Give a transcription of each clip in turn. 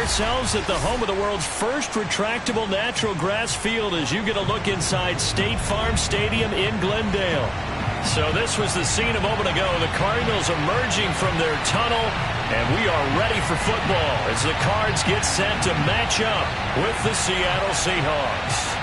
ourselves at the home of the world's first retractable natural grass field as you get a look inside State Farm Stadium in Glendale. So this was the scene a moment ago. The Cardinals emerging from their tunnel, and we are ready for football as the Cards get set to match up with the Seattle Seahawks.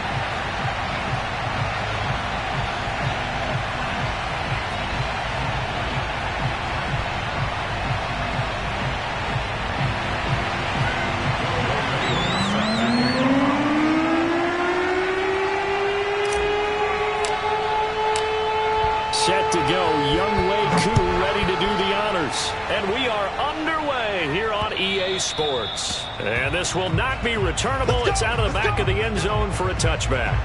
Set to go, Young Wei Koo ready to do the honors. And we are underway here on EA Sports. And this will not be returnable. It's out of the back of the end zone for a touchback.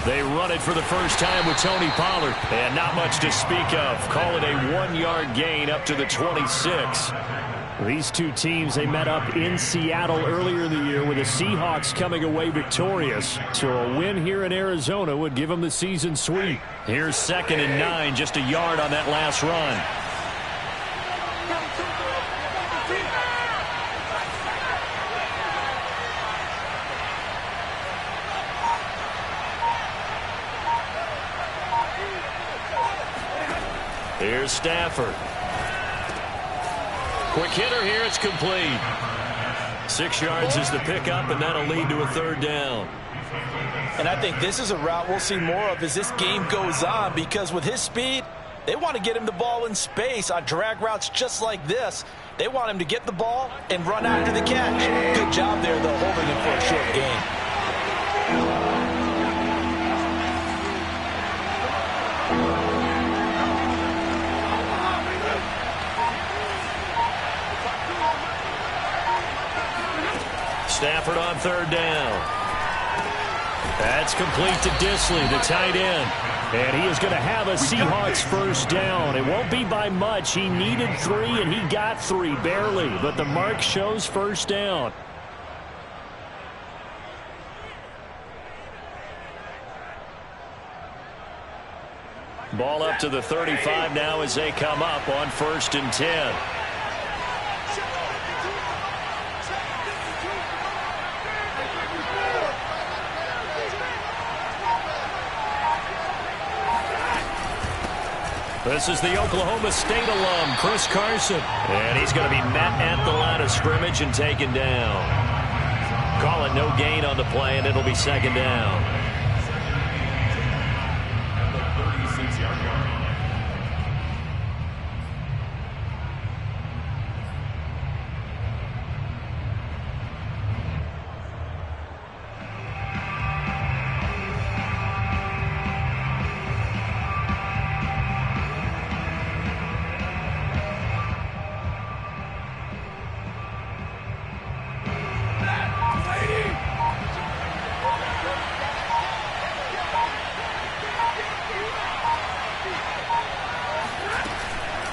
They run it for the first time with Tony Pollard. And not much to speak of. Call it a 1-yard gain up to the 26. These two teams, they met up in Seattle earlier in the year with the Seahawks coming away victorious. So a win here in Arizona would give them the season sweep. Here's 2nd and 9, just a yard on that last run. Here's Stafford. Quick hitter here. It's complete. 6 yards is the pickup, and that'll lead to a 3rd down. And I think this is a route we'll see more of as this game goes on, because with his speed, they want to get him the ball in space on drag routes just like this. They want him to get the ball and run after the catch. Good job there, though, holding him for a short gain. Stafford on 3rd down. That's complete to Disley, the tight end. And he is going to have a Seahawks 1st down. It won't be by much. He needed 3, and he got 3, barely. But the mark shows 1st down. Ball up to the 35 now as they come up on 1st and 10. This is the Oklahoma State alum, Chris Carson. And he's going to be met at the line of scrimmage and taken down. Call it no gain on the play, and it'll be 2nd down.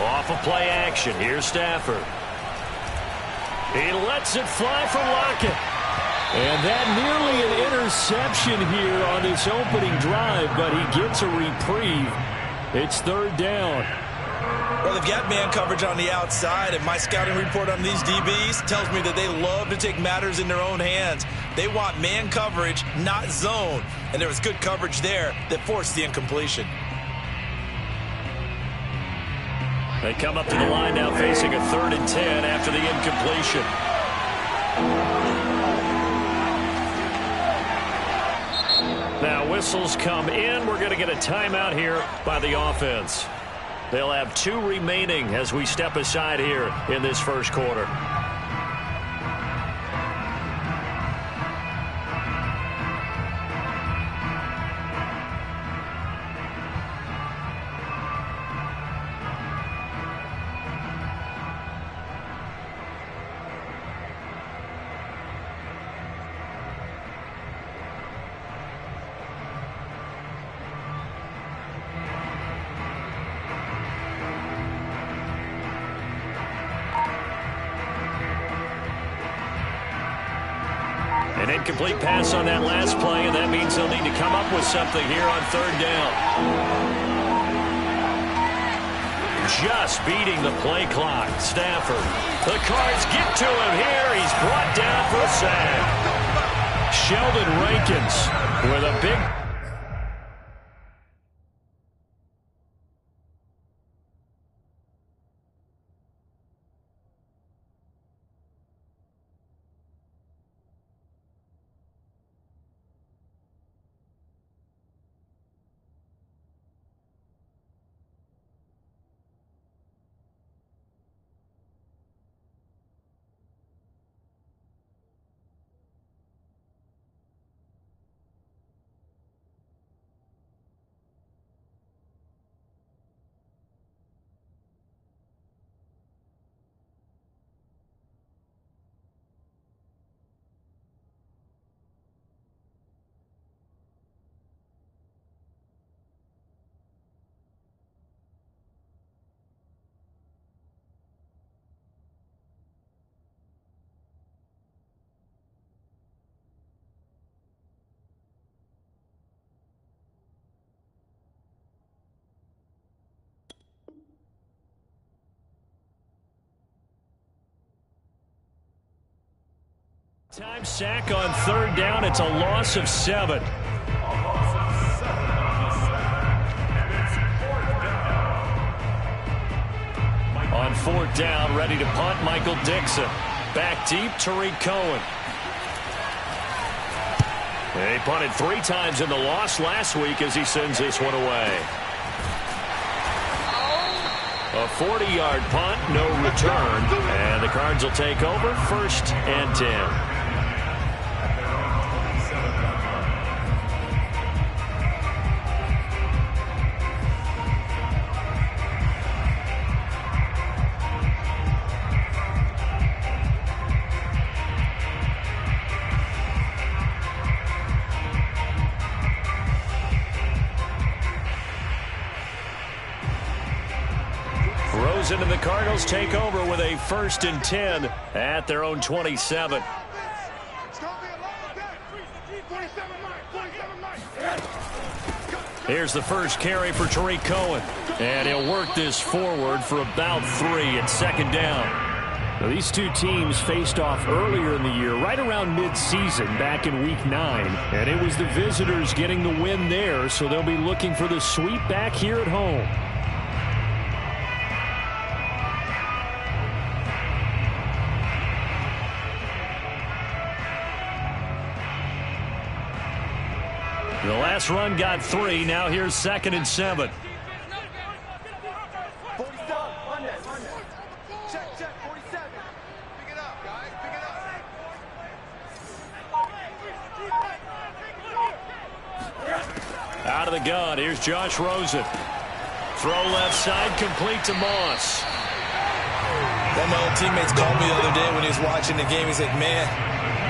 Off of play action. Here's Stafford. He lets it fly for Lockett. And that nearly an interception here on this opening drive, but he gets a reprieve. It's 3rd down. Well, they've got man coverage on the outside, and my scouting report on these DBs tells me that they love to take matters in their own hands. They want man coverage, not zone. And there was good coverage there that forced the incompletion. They come up to the line now facing a 3rd and 10 after the incompletion. Now whistles come in. We're going to get a timeout here by the offense. They'll have 2 remaining as we step aside here in this 1st quarter. incomplete pass on that last play, and that means they'll need to come up with something here on third down. Just beating the play clock. Stafford. The Cards get to him here. He's brought down for a sack. Sheldon Rankins with a big... Time sack on third down. It's a loss of 7. On fourth down, ready to punt, Michael Dixon. Back deep, Tariq Cohen. They punted 3 times in the loss last week as he sends this one away. A 40-yard punt, no return, and the Cards will take over, 1st and 10. And the Cardinals take over with a 1st and 10 at their own 27. Here's the first carry for Tariq Cohen. And he'll work this forward for about 3 at 2nd down. Now, these two teams faced off earlier in the year, right around mid-season, back in Week 9. And it was the visitors getting the win there, so they'll be looking for the sweep back here at home. The last run got 3. Now here's 2nd and 7. Out of the gun. Here's Josh Rosen. Throw left side, complete to Moss. One of my old teammates called me the other day when he was watching the game. He's like, man,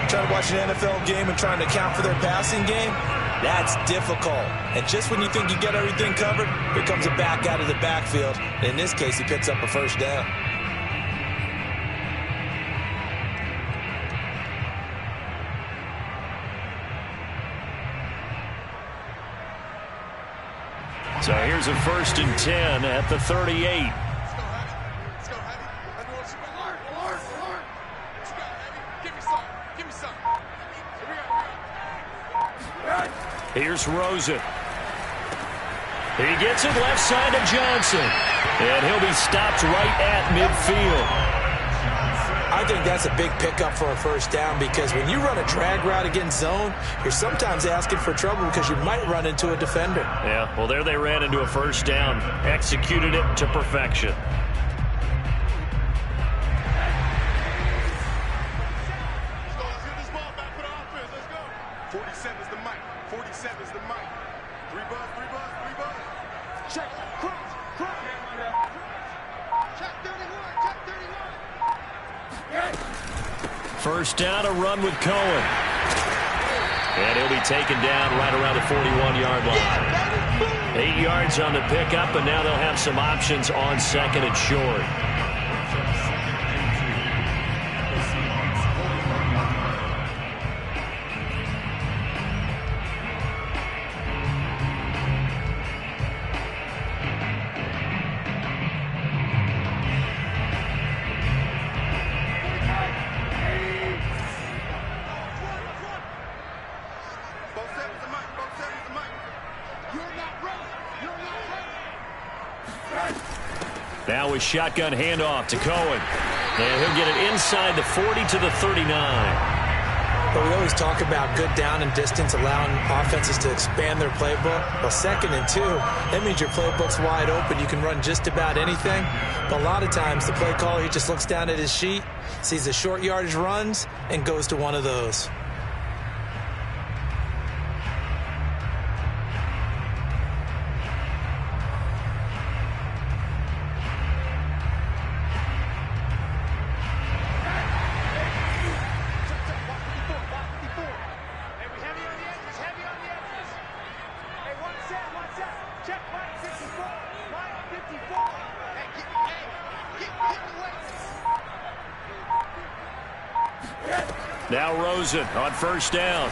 trying to watch an NFL game and trying to account for their passing game. That's difficult. And just when you think you get everything covered, here comes a back out of the backfield. And in this case, he picks up a 1st down. So here's a 1st and 10 at the 38. Here's Rosen. He gets it left side to Johnson. And he'll be stopped right at midfield. I think that's a big pickup for a 1st down because when you run a drag route against zone, you're sometimes asking for trouble because you might run into a defender. Yeah, well, there they ran into a 1st down. Executed it to perfection. First down, a run with Cohen. And he'll be taken down right around the 41-yard line. 8 yards on the pickup, and now they'll have some options on 2nd and short. now a shotgun handoff to Cohen. And he'll get it inside the 40 to the 39. But we always talk about good down and distance, allowing offenses to expand their playbook. Well, 2nd and 2, that means your playbook's wide open. You can run just about anything. But a lot of times, the play caller, he just looks down at his sheet, sees the short yardage runs, and goes to one of those. Now Rosen on 1st down.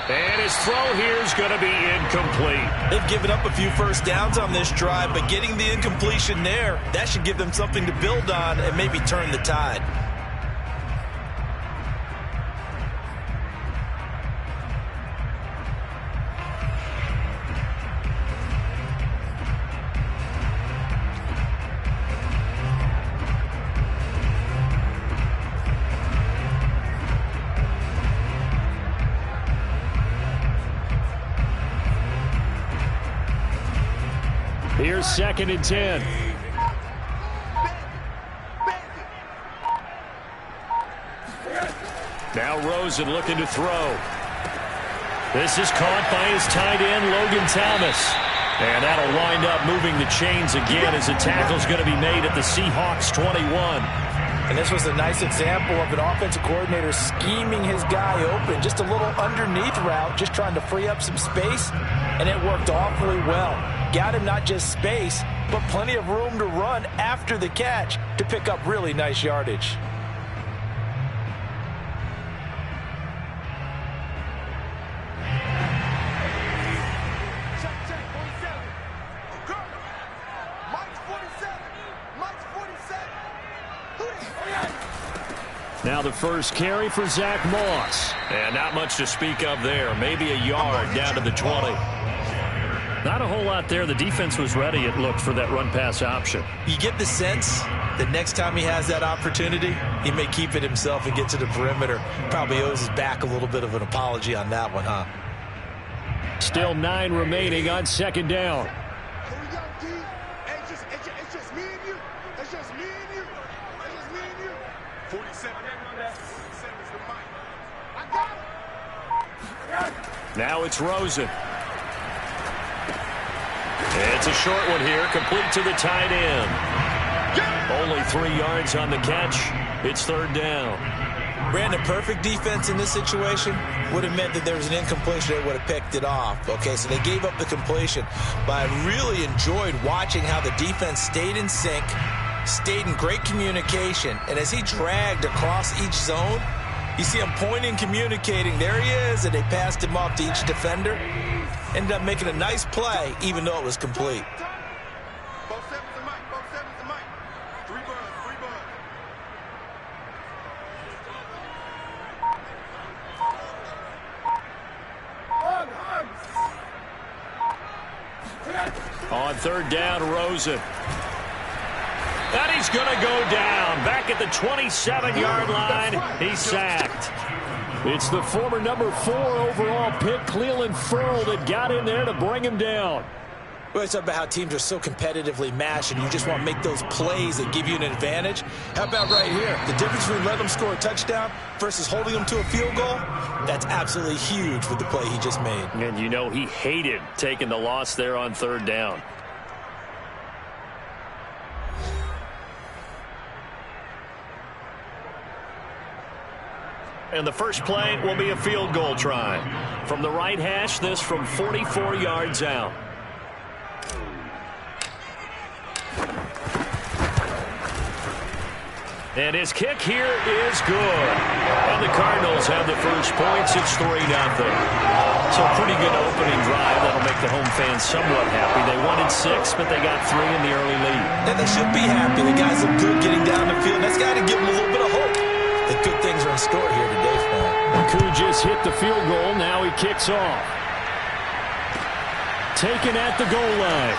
And his throw here is going to be incomplete. They've given up a few first downs on this drive, but getting the incompletion there, that should give them something to build on and maybe turn the tide. Here's 2nd and 10. Now Rosen looking to throw. This is caught by his tight end, Logan Thomas. And that'll wind up moving the chains again as a tackle's going to be made at the Seahawks 21. And this was a nice example of an offensive coordinator scheming his guy open. Just a little underneath route, just trying to free up some space. And it worked awfully well. Got him not just space, but plenty of room to run after the catch to pick up really nice yardage. Now the first carry for Zach Moss. And not much to speak of there. Maybe a yard down to the 20. Not a whole lot there. The defense was ready, it looked, for that run-pass option. You get the sense that next time he has that opportunity, he may keep it himself and get to the perimeter. Probably owes his back a little bit of an apology on that one, huh? Still 9 remaining on 2nd down. Here we go, D. It's just me and you. It's just me and you. It's just me and you. 47. 47 is the mic. I got it. Now it's Rosen. It's a short one here, complete to the tight end. Only 3 yards on the catch. It's 3rd down. Brandon, perfect defense in this situation would have meant that there was an incompletion. They would have picked it off. Okay, so they gave up the completion. But I really enjoyed watching how the defense stayed in sync, stayed in great communication. And as he dragged across each zone, you see him pointing, communicating. There he is, and they passed him off to each defender. Ended up making a nice play, even though it was complete. Both sevens and Mike. Both sevens and Mike. 3 bugs. 3 bugs. On 3rd down, Rosen. And he's going to go down. Back at the 27-yard line, he's sacked. It's the former number 4 overall pick, Cleveland Ferrell, that got in there to bring him down. Well, it's about how teams are so competitively matched, and you just want to make those plays that give you an advantage. How about right here? The difference between letting them score a touchdown versus holding them to a field goal, that's absolutely huge with the play he just made. And you know he hated taking the loss there on 3rd down. And the first play will be a field goal try. From the right hash, this from 44 yards out. And his kick here is good. And the Cardinals have the first points. It's 3-0. So a pretty good opening drive. That'll make the home fans somewhat happy. They wanted 6, but they got 3 in the early lead. And they should be happy. The guys look good getting down the field. That's got to give them a little bit of hope that good things are in store here today for him. Koo just hit the field goal. Now he kicks off. Taken at the goal line.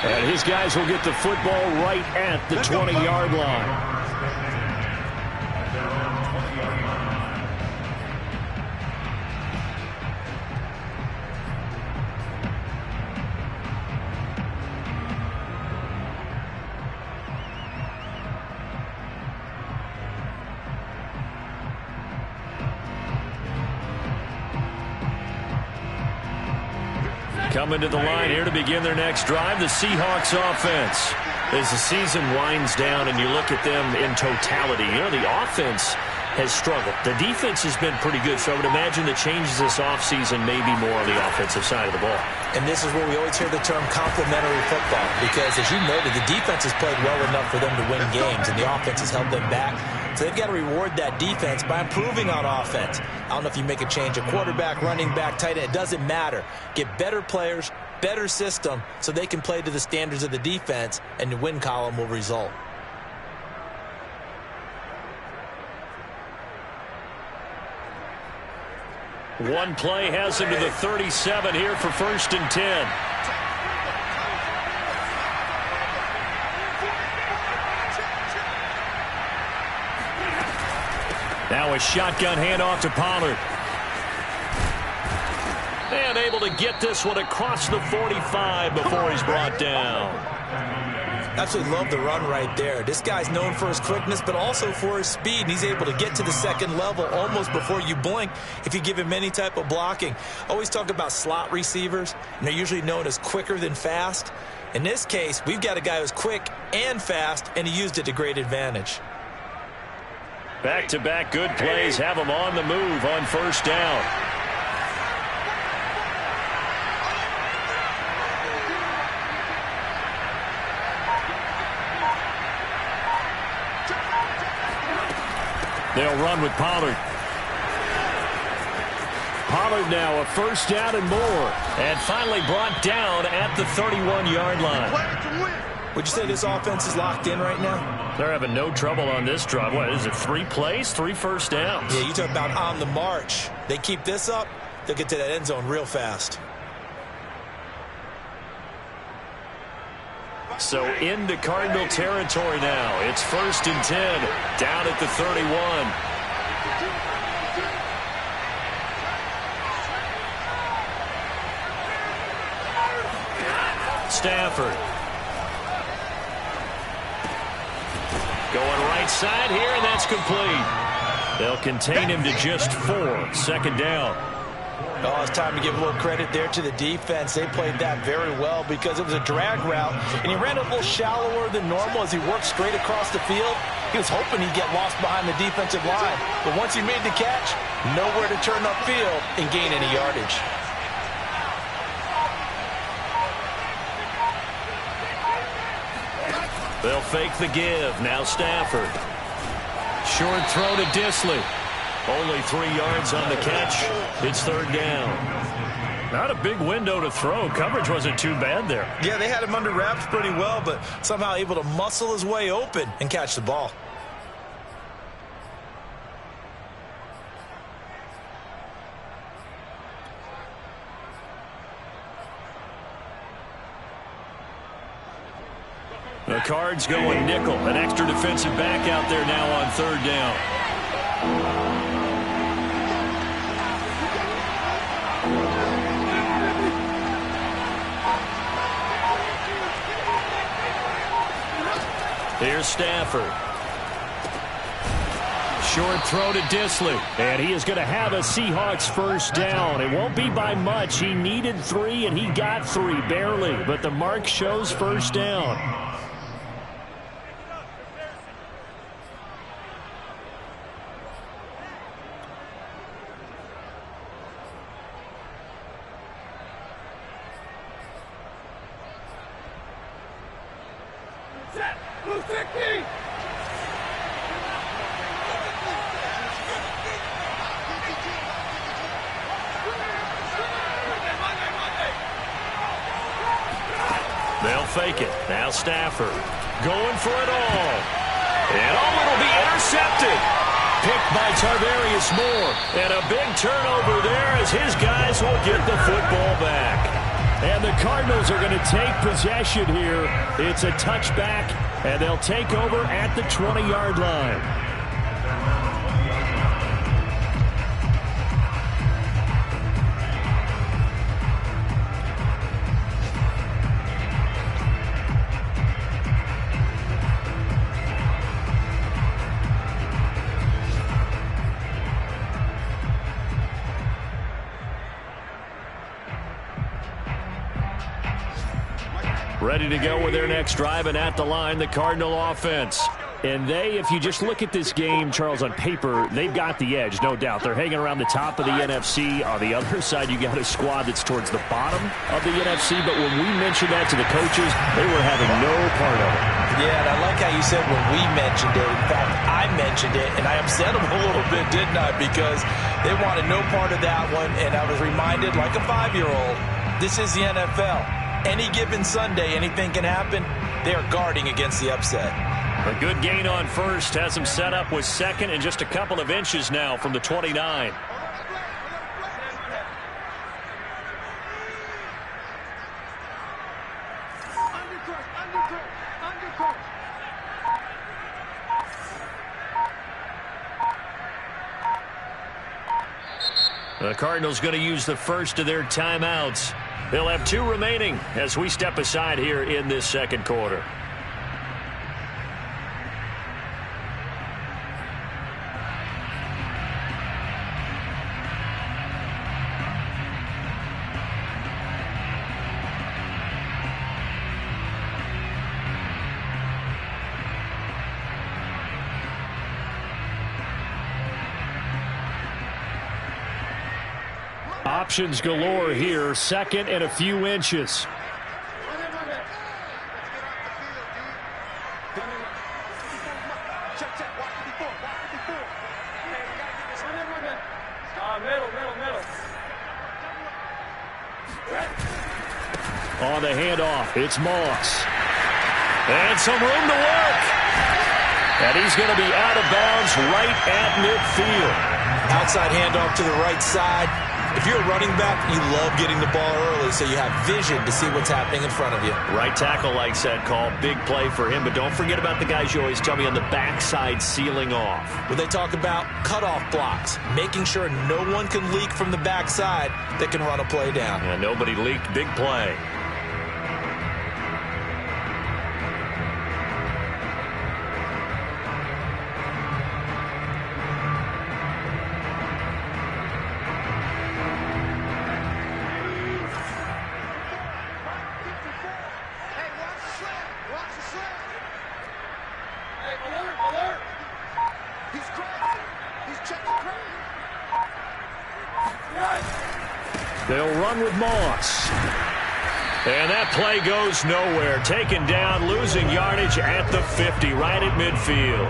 And his guys will get the football right at the 20-yard line. Coming to the line here to begin their next drive, the Seahawks offense. As the season winds down and you look at them in totality, you know, the offense has struggled. The defense has been pretty good, so I would imagine the changes this offseason may be more on the offensive side of the ball. And this is where we always hear the term complementary football, because as you noted, the defense has played well enough for them to win games, and the offense has held them back. So they've got to reward that defense by improving on offense. I don't know if you make a change, a quarterback, running back, tight end, it doesn't matter. Get better players, better system, so they can play to the standards of the defense, and the win column will result. One play has him to the 37 here for 1st and 10. Now a shotgun handoff to Pollard. And able to get this one across the 45 before he's brought down. Absolutely love the run right there. This guy's known for his quickness, but also for his speed. And he's able to get to the second level almost before you blink if you give him any type of blocking. Always talk about slot receivers, and they're usually known as quicker than fast. In this case, we've got a guy who's quick and fast, and he used it to great advantage. Back-to-back good plays have him on the move on 1st down. They'll run with Pollard. Pollard now a 1st down and more. And finally brought down at the 31-yard line. Would you say this offense is locked in right now? They're having no trouble on this drive. What is it, 3 plays, 3 first downs? Yeah, you talk about on the march. They keep this up, they'll get to that end zone real fast. So into Cardinal territory now. It's 1st and 10, down at the 31. Stafford. Going right side here, and that's complete. They'll contain him to just 4. 2nd down. Oh, it's time to give a little credit there to the defense. They played that very well because it was a drag route, and he ran a little shallower than normal as he worked straight across the field. He was hoping he'd get lost behind the defensive line, but once he made the catch, nowhere to turn upfield and gain any yardage. They'll fake the give. Now Stafford. Short throw to Disley. Only 3 yards on the catch. It's 3rd down. Not a big window to throw. Coverage wasn't too bad there. Yeah, they had him under wraps pretty well, but somehow able to muscle his way open and catch the ball. The Cards going nickel. An extra defensive back out there now on 3rd down. Here's Stafford. Short throw to Disley. And he is going to have a Seahawks 1st down. It won't be by much. He needed 3, and he got 3, barely. But the mark shows 1st down. They'll fake it. Now Stafford going for it all. And it'll be intercepted. Picked by Tarvarius Moore. And a big turnover there as his guys will get the football back. And the Cardinals are going to take possession here. It's a touchback, and they'll take over at the 20-yard line. Ready to go with their next drive, and at the line, the Cardinal offense. And if you just look at this game, Charles, on paper, they've got the edge, no doubt. They're hanging around the top of the NFC. On the other side, you got a squad that's towards the bottom of the NFC. But when we mentioned that to the coaches, they were having no part of it. Yeah, and I like how you said when we mentioned it. In fact, I mentioned it, and I upset them a little bit, didn't I? Because they wanted no part of that one, and I was reminded, like a 5-year-old, this is the NFL. Any given Sunday, anything can happen. They are guarding against the upset. A good gain on first has him set up with second and just a couple of inches now from the 29. The Cardinals going to use the first of their timeouts. They'll have 2 remaining as we step aside here in this second quarter. Options galore here. Second and a few inches. On the handoff, it's Moss. And some room to work. And he's going to be out of bounds right at midfield. Outside handoff to the right side. If you're a running back, you love getting the ball early so you have vision to see what's happening in front of you. Right tackle likes that call. Big play for him. But don't forget about the guys you always tell me on the backside sealing off. When they talk about cutoff blocks, making sure no one can leak from the backside that can run a play down. Yeah, nobody leaked. Big play. They'll run with Moss. And that play goes nowhere. Taken down, losing yardage at the 50, right at midfield.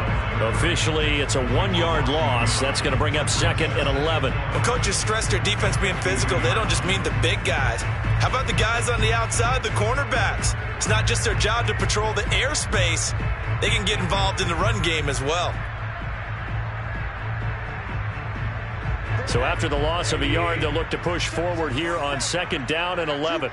Officially, it's a 1-yard loss. That's going to bring up second and 11. When coaches stress their defense being physical, they don't just mean the big guys. How about the guys on the outside, the cornerbacks? It's not just their job to patrol the airspace. They can get involved in the run game as well. So after the loss of a yard, they'll look to push forward here on second down and 11.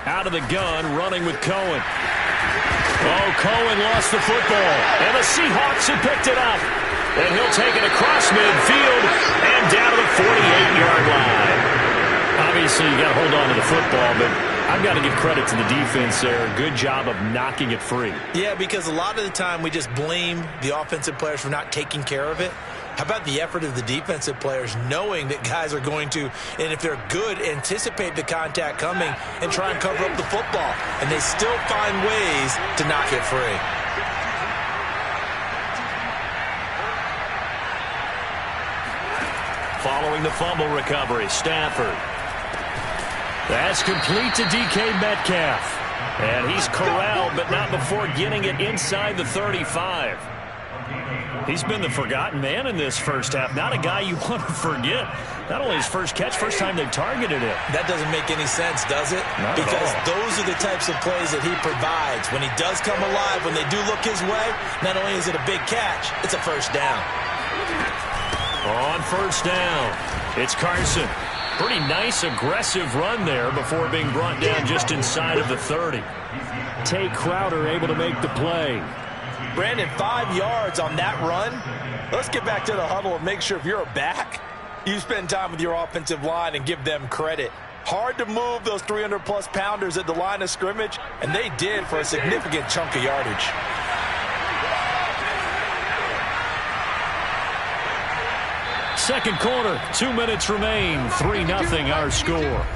Out of the gun, running with Cohen. Oh, Cohen lost the football. And the Seahawks have picked it up. And he'll take it across midfield and down to the 48-yard line. Obviously, you got to hold on to the football, but I've got to give credit to the defense there. Good job of knocking it free. Yeah, because a lot of the time we just blame the offensive players for not taking care of it. How about the effort of the defensive players knowing that guys are going to, and if they're good, anticipate the contact coming and try and cover up the football. And they still find ways to knock it free. Following the fumble recovery, Stafford. That's complete to DK Metcalf. And he's corralled, but not before getting it inside the 35. He's been the forgotten man in this first half. Not a guy you want to forget. Not only his first catch, first time they've targeted him. That doesn't make any sense, does it? Not because at all. Those are the types of plays that he provides. When he does come alive, when they do look his way, not only is it a big catch, it's a first down. On first down, it's Carson. Pretty nice, aggressive run there before being brought down just inside of the 30. Tay Crowder able to make the play. Brandon, 5 yards on that run. Let's get back to the huddle and make sure if you're a back, you spend time with your offensive line and give them credit. Hard to move those 300-plus pounders at the line of scrimmage, and they did for a significant chunk of yardage. Second quarter, 2 minutes remain, 3-0 our score.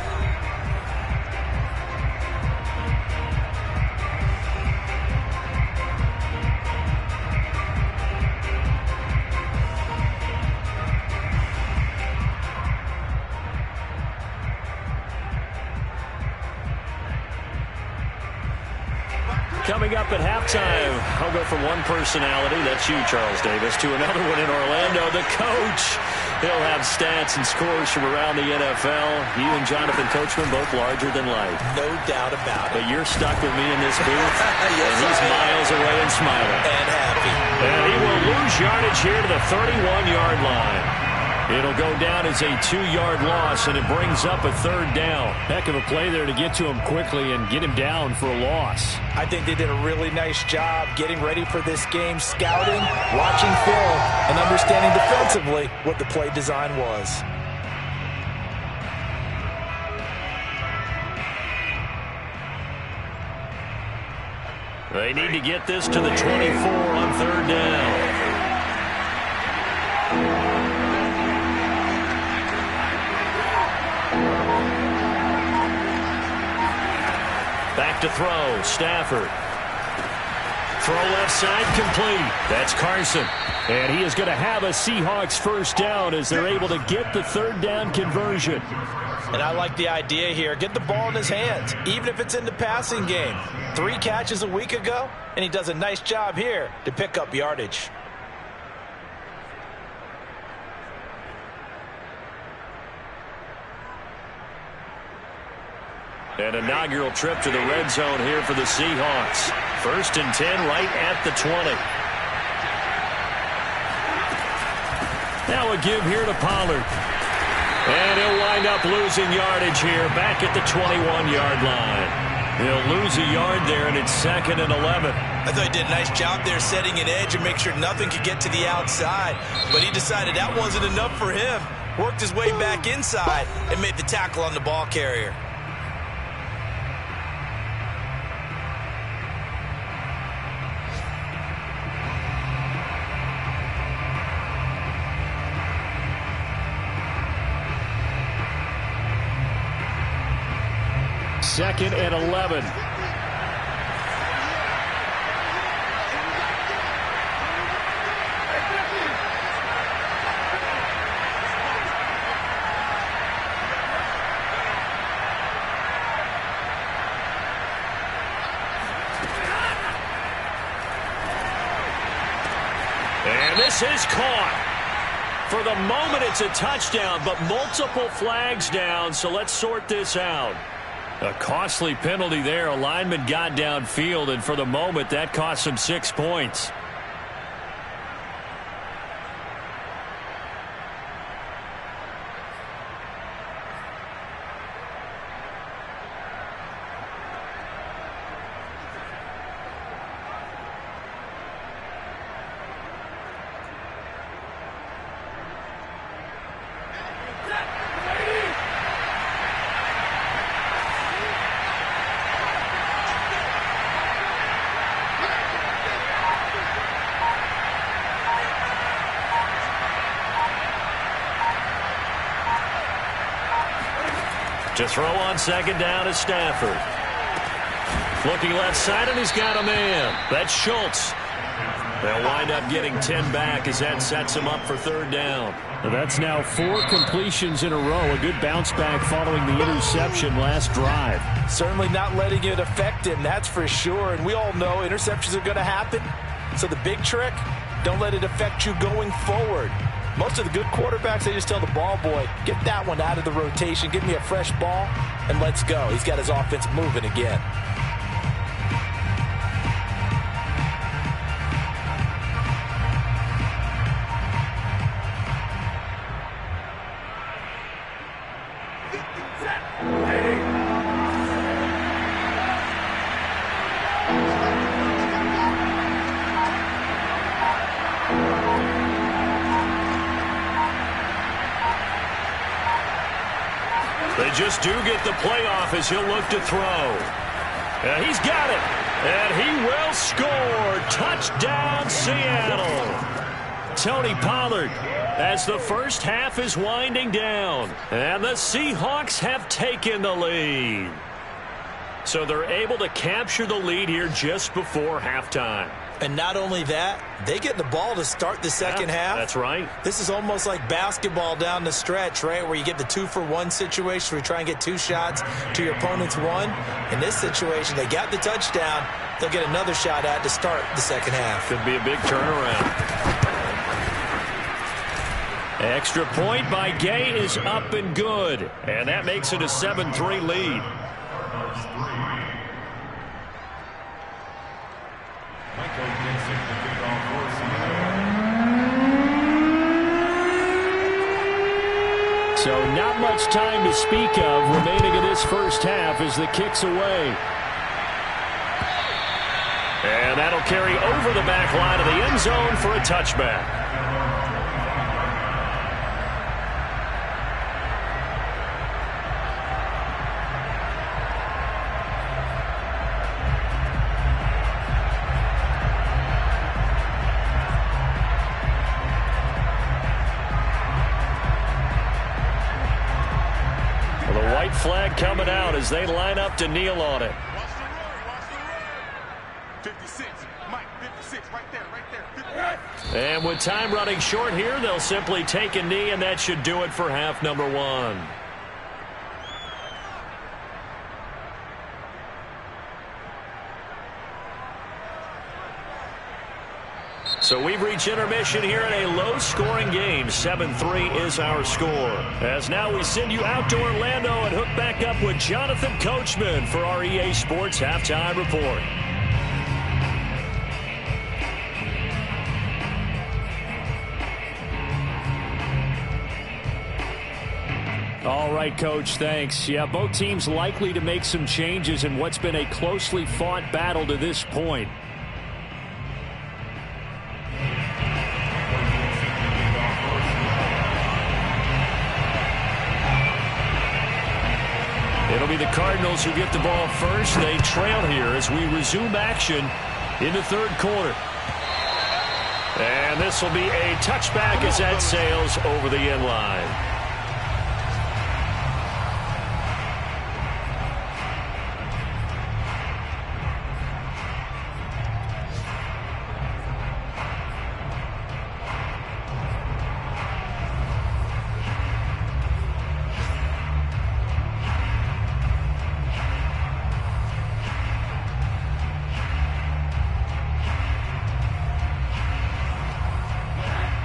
Coming up at halftime, I'll go from one personality, that's you, Charles Davis, to another one in Orlando, the coach. He'll have stats and scores from around the NFL. You and Jonathan Coachman, both larger than life. No doubt about it. But you're stuck with me in this booth, yes, and he's miles away and smiling. And happy. And he will lose yardage here to the 31-yard line. It'll go down as a 2-yard loss, and it brings up a third down. Heck of a play there to get to him quickly and get him down for a loss. I think they did a really nice job getting ready for this game, scouting, watching film, and understanding defensively what the play design was. They need to get this to the 24 on third down. Back to throw, Stafford. Throw left side, complete. That's Carson. And he is going to have a Seahawks first down as they're able to get the third down conversion. And I like the idea here. Get the ball in his hands, even if it's in the passing game. 3 catches a week ago, and he does a nice job here to pick up yardage. An inaugural trip to the red zone here for the Seahawks. 1st and 10 right at the 20. Now a give here to Pollard. And he'll wind up losing yardage here back at the 21-yard line. He'll lose a yard there, and it's 2nd and 11. I thought he did a nice job there setting an edge and make sure nothing could get to the outside. But he decided that wasn't enough for him. Worked his way back inside and made the tackle on the ball carrier. Second and 11. And this is caught. For the moment, it's a touchdown, but multiple flags down, so let's sort this out. A costly penalty there. A lineman got downfield, and for the moment, that cost him 6 points. To throw on second down is Stafford. Looking left side, and he's got a man. That's Schultz. They'll wind up getting 10 back as that sets him up for third down. That's now 4 completions in a row. A good bounce back following the interception last drive. Certainly not letting it affect him, that's for sure. And we all know interceptions are going to happen. So the big trick, Don't let it affect you going forward. Most of the good quarterbacks, they just tell the ball boy, get that one out of the rotation, give me a fresh ball, and let's go. He's got his offense moving again. They just do get the playoff as he'll look to throw. He's got it. And he will score. Touchdown, Seattle. Tony Pollard as the first half is winding down. And the Seahawks have taken the lead. So they're able to capture the lead here just before halftime. And not only that, they get the ball to start the second half. That's right. This is almost like basketball down the stretch, right, where you get the 2-for-1 situation where you try and get 2 shots to your opponent's 1. In this situation, they got the touchdown. They'll get another shot at to start the second half. Could be a big turnaround. Extra point by Gay is up and good. And that makes it a 7-3 lead. So not much time to speak of remaining in this first half as the kick's away. And that'll carry over the back line of the end zone for a touchback. Flag coming out as they line up to kneel on it. Watch the run. 56. Mike, 56. Right there. 56. And with time running short here, they'll simply take a knee, and that should do it for half number 1. So we've reached intermission here in a low-scoring game. 7-3 is our score. As now we send you out to Orlando and hook back up with Jonathan Coachman for our EA Sports Halftime Report. All right, Coach, thanks. Yeah, both teams likely to make some changes in what's been a closely fought battle to this point. It'll be the Cardinals who get the ball first. They trail here as we resume action in the third quarter. And this will be a touchback as that sails over the end line.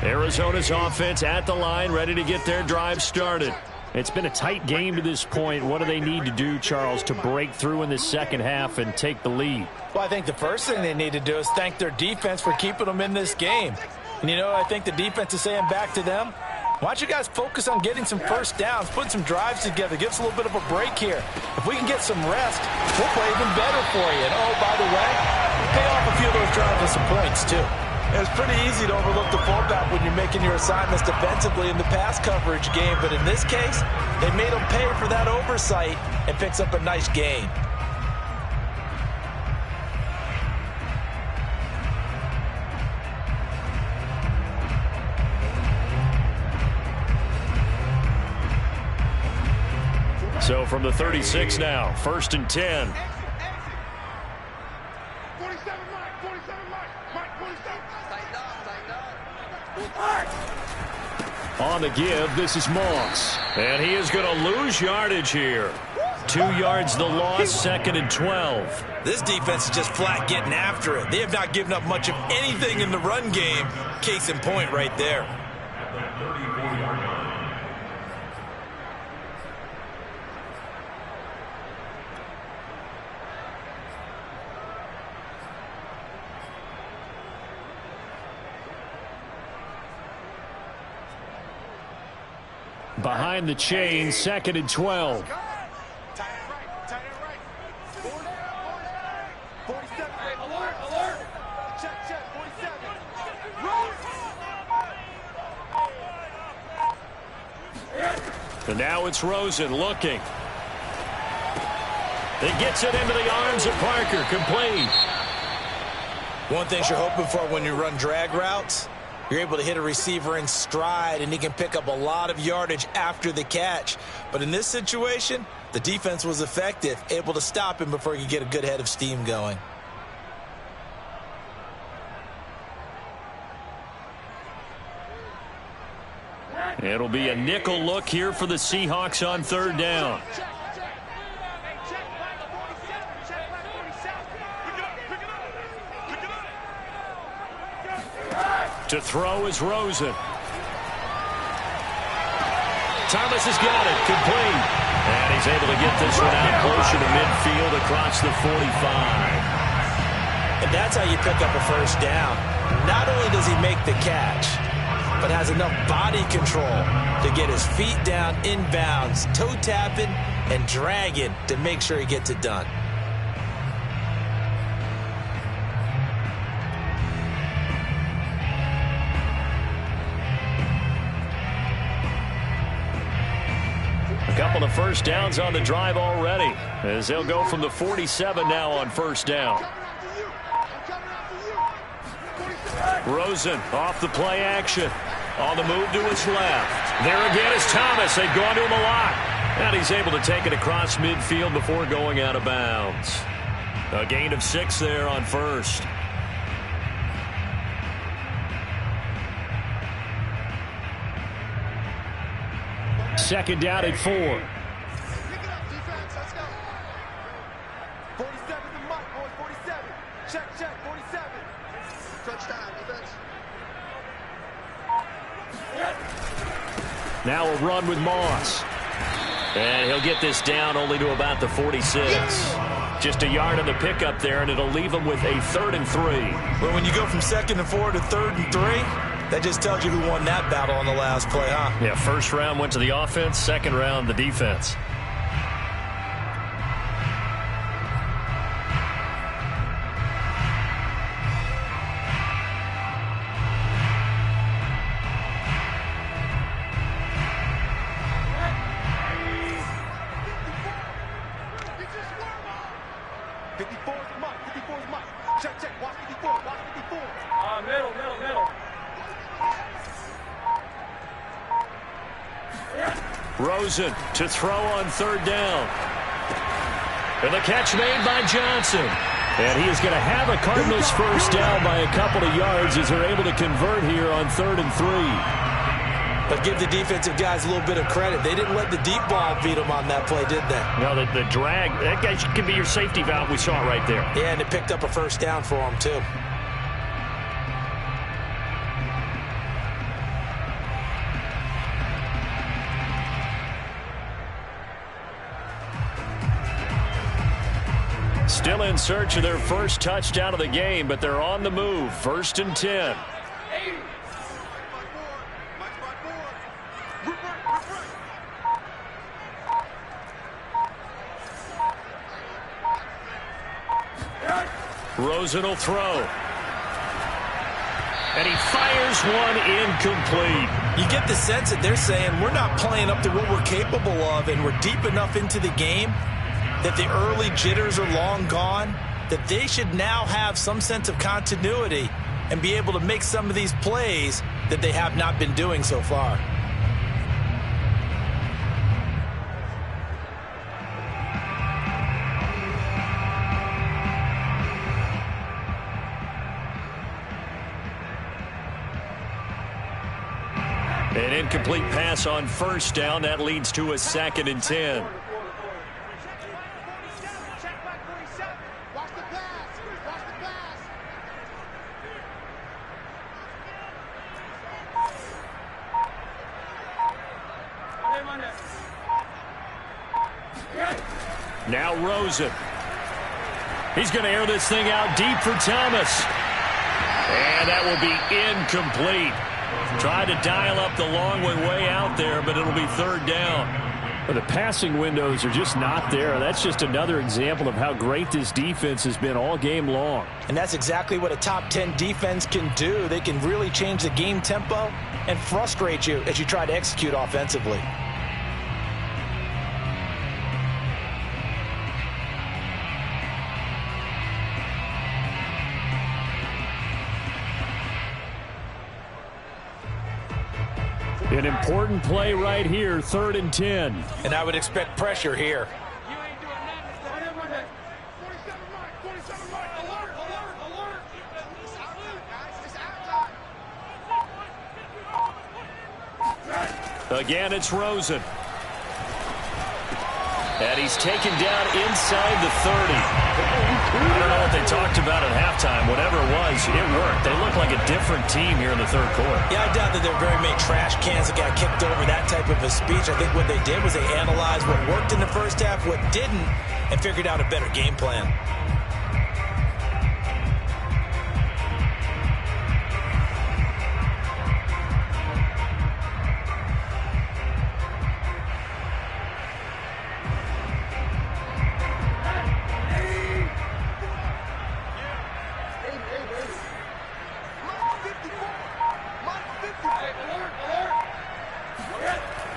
Arizona's offense at the line, ready to get their drive started. It's been a tight game to this point. What do they need to do, Charles, to break through in the second half and take the lead? Well, I think the first thing they need to do is thank their defense for keeping them in this game. And, you know, I think the defense is saying back to them, why don't you guys focus on getting some first downs, putting some drives together, give us a little bit of a break here. If we can get some rest, we'll play even better for you. And, oh, by the way, pay off a few of those drives with some points, too. It's pretty easy to overlook the fullback when you're making your assignments defensively in the pass coverage game, but in this case, they made them pay for that oversight and picks up a nice gain. So from the 36 now, 1st and 10. On the give, this is Moss. And he is going to lose yardage here. 2 yards the loss, 2nd and 12. This defense is just flat getting after it. They have not given up much of anything in the run game. Case in point right there. Behind the chain, 2nd and 12. And now it's Rosen looking. It gets it into the arms of Parker, complete. One thing you're hoping for when you run drag routes, you're able to hit a receiver in stride, and he can pick up a lot of yardage after the catch. But in this situation, the defense was effective, able to stop him before he could get a good head of steam going. It'll be a nickel look here for the Seahawks on 3rd down. To throw is Rosen. Thomas has got it, complete. And he's able to get this one out closer to midfield across the 45. And that's how you pick up a first down. Not only does he make the catch, but has enough body control to get his feet down inbounds, toe tapping and dragging to make sure he gets it done. A couple of first downs on the drive already, as they'll go from the 47 now on 1st down. Rosen off the play action. On the move to his left. There again is Thomas. They've gone to him a lot. And he's able to take it across midfield before going out of bounds. A gain of 6 there on 1st. Second down at 4. Pick it up, defense. Let's go. 47 the mic, boys. 47. Check, 47. Touchdown, defense. Now a run with Moss. And he'll get this down only to about the 46. Just a yard on the pickup there, and it'll leave him with a 3rd and 3. Well, when you go from 2nd and 4 to 3rd and 3, that just tells you who won that battle on the last play, huh? Yeah, 1st round went to the offense, 2nd round the defense. Rosen to throw on 3rd down. And the catch made by Johnson. And he is going to have a Cardinals first down by a couple of yards as they're able to convert here on 3rd and 3. But give the defensive guys a little bit of credit. They didn't let the deep ball beat them on that play, did they? No, the drag, that guy can be your safety valve. We saw it right there. Yeah, and it picked up a first down for him, too. Still in search of their first touchdown of the game, but they're on the move. 1st and 10. Rosen will throw. And he fires one incomplete. You get the sense that they're saying we're not playing up to what we're capable of, and we're deep enough into the game that the early jitters are long gone, that they should now have some sense of continuity and be able to make some of these plays that they have not been doing so far. An incomplete pass on 1st down. That leads to a 2nd and 10. Now Rosen. He's going to air this thing out deep for Thomas. And that will be incomplete. Tried to dial up the long way out there, but it'll be third down. The passing windows are just not there. That's just another example of how great this defense has been all game long. And that's exactly what a top 10 defense can do. They can really change the game tempo and frustrate you as you try to execute offensively. An important play right here, 3rd and 10. And I would expect pressure here. Again, it's Rosen. And he's taken down inside the 30. I don't know what they talked about at halftime. Whatever it was, it worked. They look like a different team here in the third quarter. Yeah, I doubt that there are very many trash cans that got kicked over, that type of a speech. I think what they did was they analyzed what worked in the first half, what didn't, and figured out a better game plan.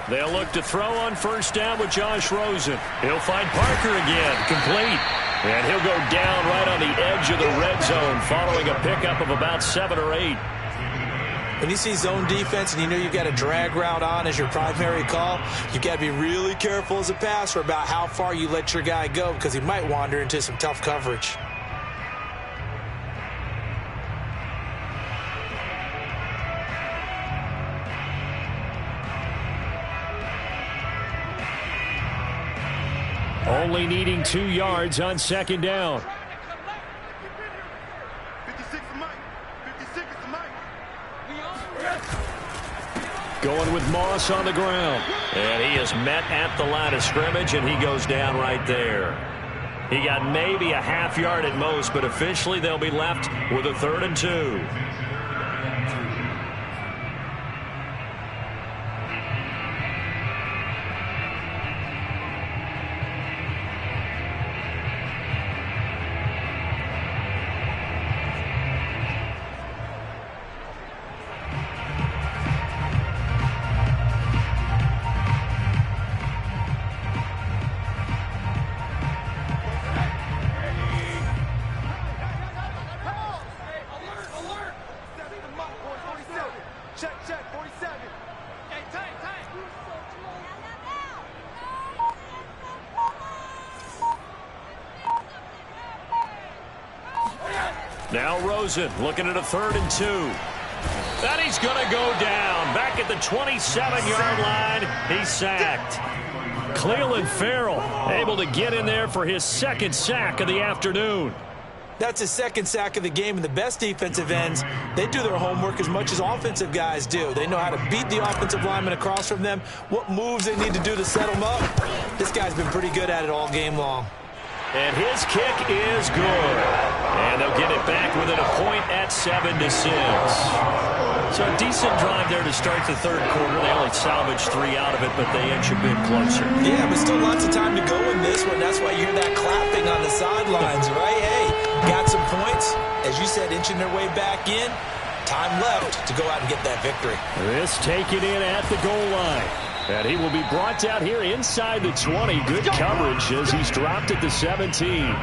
They'll look to throw on first down with Josh Rosen. He'll find Parker again, complete. And he'll go down right on the edge of the red zone following a pickup of about 7 or 8. When you see zone defense and you know you've got a drag route on as your primary call, you've got to be really careful as a passer about how far you let your guy go because he might wander into some tough coverage. Only needing 2 yards on second down. 56 is Mike. 56 is Mike. Going with Moss on the ground. And he is met at the line of scrimmage, and he goes down right there. He got maybe a half yard at most, but officially they'll be left with a 3rd and 2. Now Rosen looking at a 3rd and 2. And he's going to go down. Back at the 27-yard line. He's sacked. Cleveland Farrell able to get in there for his 2nd sack of the afternoon. That's his 2nd sack of the game, and the best defensive ends, they do their homework as much as offensive guys do. They know how to beat the offensive lineman across from them, what moves they need to do to set them up. This guy's been pretty good at it all game long. And his kick is good. And they'll get it back within a point at 7-6. So a decent drive there to start the third quarter. They only salvaged 3 out of it, but they inch a bit closer. Yeah, but still lots of time to go in this one. That's why you hear that clapping on the sidelines, right? Hey, got some points. As you said, inching their way back in. Time left to go out and get that victory. This taken in at the goal line. And he will be brought down here inside the 20. Good coverage as he's dropped at the 17.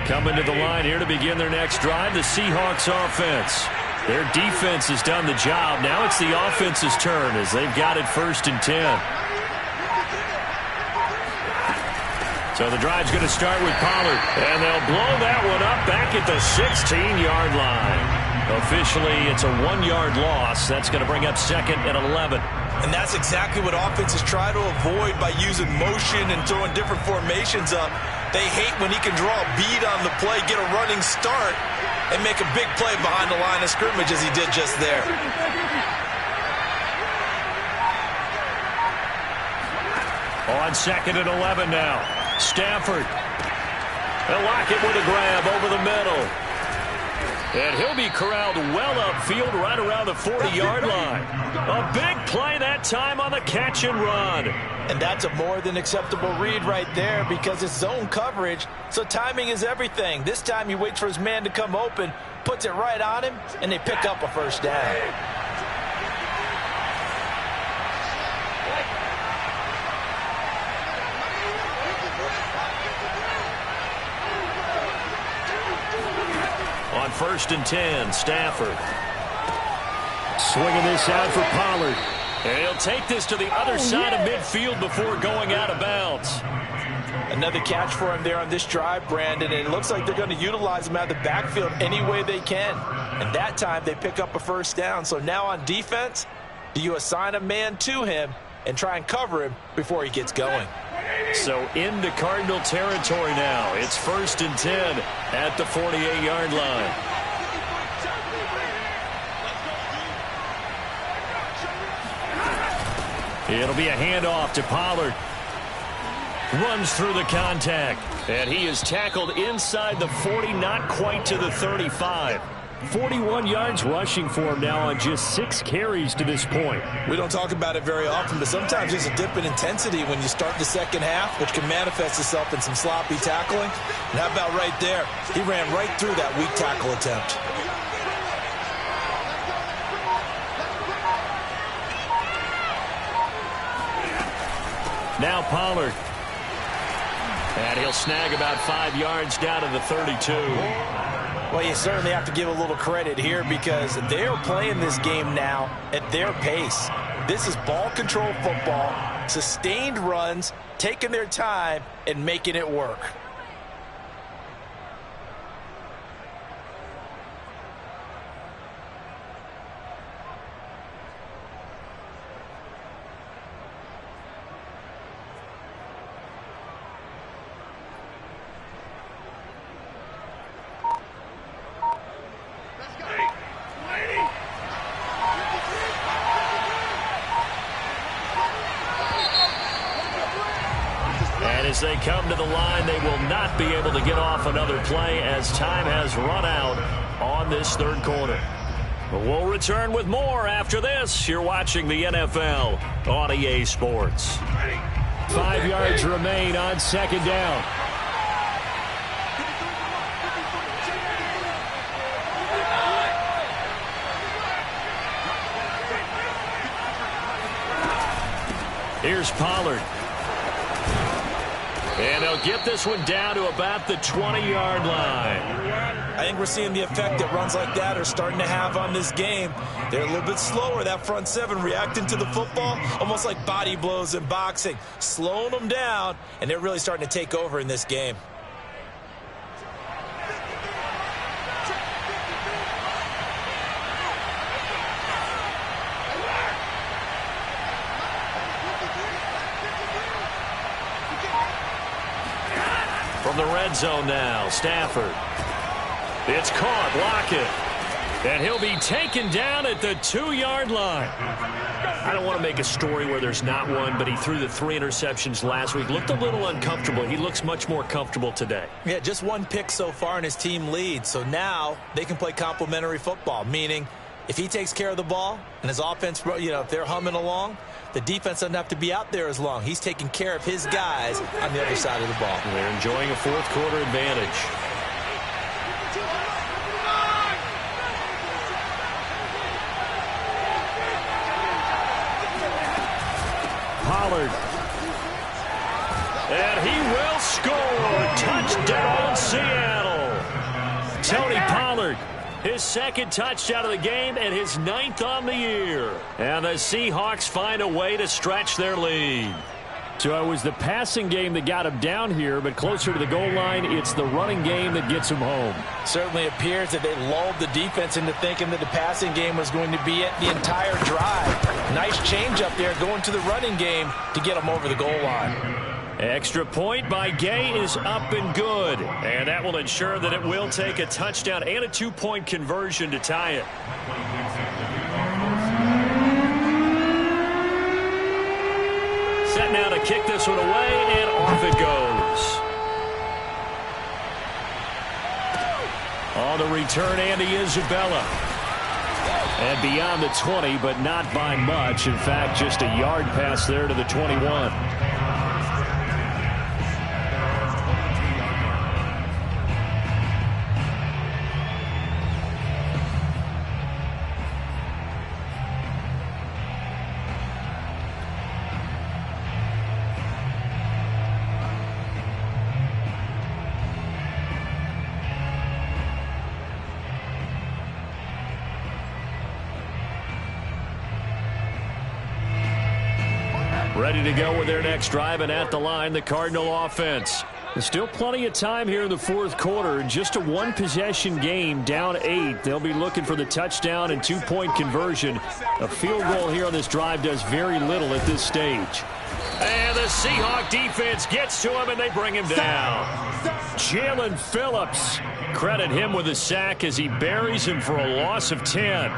Coming to the line here to begin their next drive, the Seahawks offense. Their defense has done the job. Now it's the offense's turn as they've got it 1st and 10. So the drive's going to start with Pollard. And they'll blow that one up back at the 16-yard line. Officially, it's a 1-yard loss. That's going to bring up 2nd and 11. And that's exactly what offenses try to avoid by using motion and throwing different formations up. They hate when he can draw a bead on the play, get a running start, and make a big play behind the line of scrimmage as he did just there. On 2nd and 11 now. Stafford. They'll lock it with a grab over the middle. And he'll be corralled well upfield right around the 40-yard line. A big play that time on the catch and run. And that's a more than acceptable read right there because it's zone coverage, so timing is everything. This time he waits for his man to come open, puts it right on him, and they pick up a first down. On 1st and 10, Stafford. Swinging this out for Pollard. And he'll take this to the other side of midfield before going out of bounds. Another catch for him there on this drive, Brandon, and it looks like they're going to utilize him out of the backfield any way they can. And that time they pick up a first down. So now on defense, do you assign a man to him and try and cover him before he gets going? So into Cardinal territory now. It's 1st and 10 at the 48-yard line. It'll be a handoff to Pollard. Runs through the contact. And he is tackled inside the 40, not quite to the 35. 41 yards rushing for him now on just 6 carries to this point. We don't talk about it very often, but sometimes there's a dip in intensity when you start the second half, which can manifest itself in some sloppy tackling. And how about right there? He ran right through that weak tackle attempt. Now Pollard. And he'll snag about 5 yards down to the 32. Well, you certainly have to give a little credit here because they're playing this game now at their pace. This is ball control football, sustained runs, taking their time and making it work. As they come to the line, they will not be able to get off another play as time has run out on this 3rd quarter. We'll return with more after this. You're watching the NFL on EA Sports. 5 yards remain on 2nd down. Here's Pollard. And they'll get this one down to about the 20-yard line. I think we're seeing the effect that runs like that are starting to have on this game. They're a little bit slower, that front 7, reacting to the football, almost like body blows in boxing, slowing them down, and they're really starting to take over in this game. From the red zone now, Stafford. It's caught, Lockett. And he'll be taken down at the 2-yard line. I don't want to make a story where there's not one, but he threw the 3 interceptions last week. Looked a little uncomfortable. He looks much more comfortable today. Yeah, just 1 pick so far and his team leads. So now they can play complementary football, meaning if he takes care of the ball and his offense, if they're humming along, the defense doesn't have to be out there as long. He's taking care of his guys on the other side of the ball. They're enjoying a 4th quarter advantage. Pollard. And he will score. Touchdown, Seattle. Tony Pollard. His 2nd touchdown of the game and his 9th on the year. And the Seahawks find a way to stretch their lead. So it was the passing game that got him down here, but closer to the goal line, it's the running game that gets him home. Certainly appears that they lulled the defense into thinking that the passing game was going to be it the entire drive. Nice change up there going to the running game to get him over the goal line. Extra point by Gay is up and good. And that will ensure that it will take a touchdown and a 2-point conversion to tie it. Set now to kick this one away, and off it goes. On the return, Andy Isabella. And beyond the 20, but not by much. In fact, just a yard pass there to the 21. Ready to go with their next drive, and at the line, the Cardinal offense. There's still plenty of time here in the fourth quarter. Just a one-possession game, down 8. They'll be looking for the touchdown and 2-point conversion. A field goal here on this drive does very little at this stage. And the Seahawks defense gets to him, and they bring him down. Jalen Phillips. Credit him with a sack as he buries him for a loss of 10.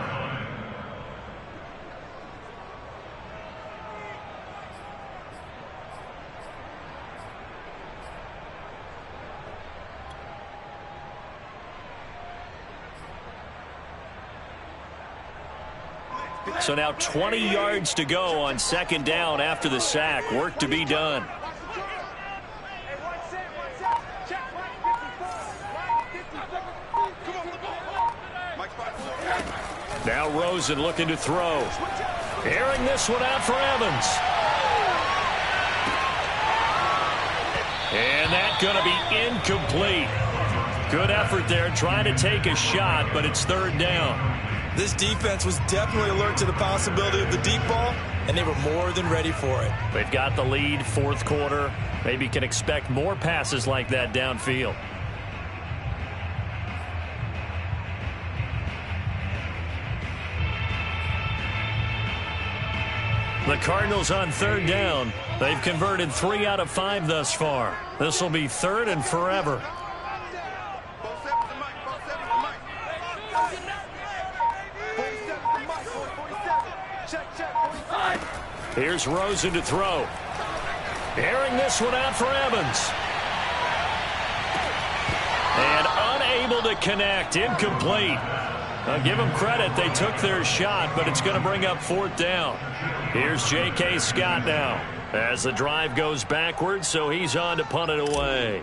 So now 20 yards to go on second down after the sack. Work to be done. Now Rosen looking to throw. Airing this one out for Evans. And that's going to be incomplete. Good effort there trying to take a shot, but it's third down. This defense was definitely alert to the possibility of the deep ball, and they were more than ready for it. They've got the lead, fourth quarter. Maybe can expect more passes like that downfield. The Cardinals on third down. They've converted 3 out of 5 thus far. This will be third and forever. Here's Rosen to throw. Airing this one out for Evans. And unable to connect. Incomplete. I'll give them credit. They took their shot, but it's going to bring up fourth down. Here's J.K. Scott now as the drive goes backwards, so he's on to punt it away.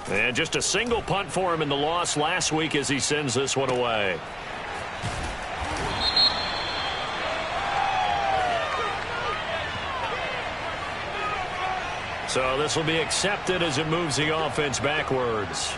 And just a single punt for him in the loss last week as he sends this one away. So this will be accepted as it moves the offense backwards.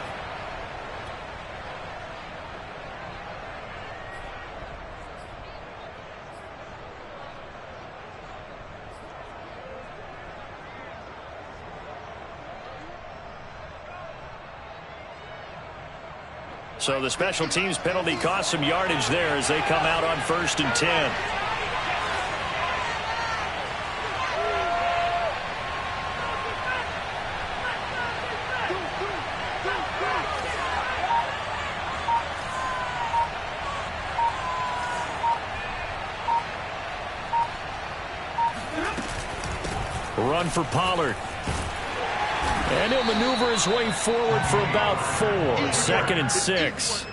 So the special teams penalty cost some yardage there as they come out on 1st and 10. Run for Pollard. And he'll maneuver his way forward for about 4. 2nd and 6.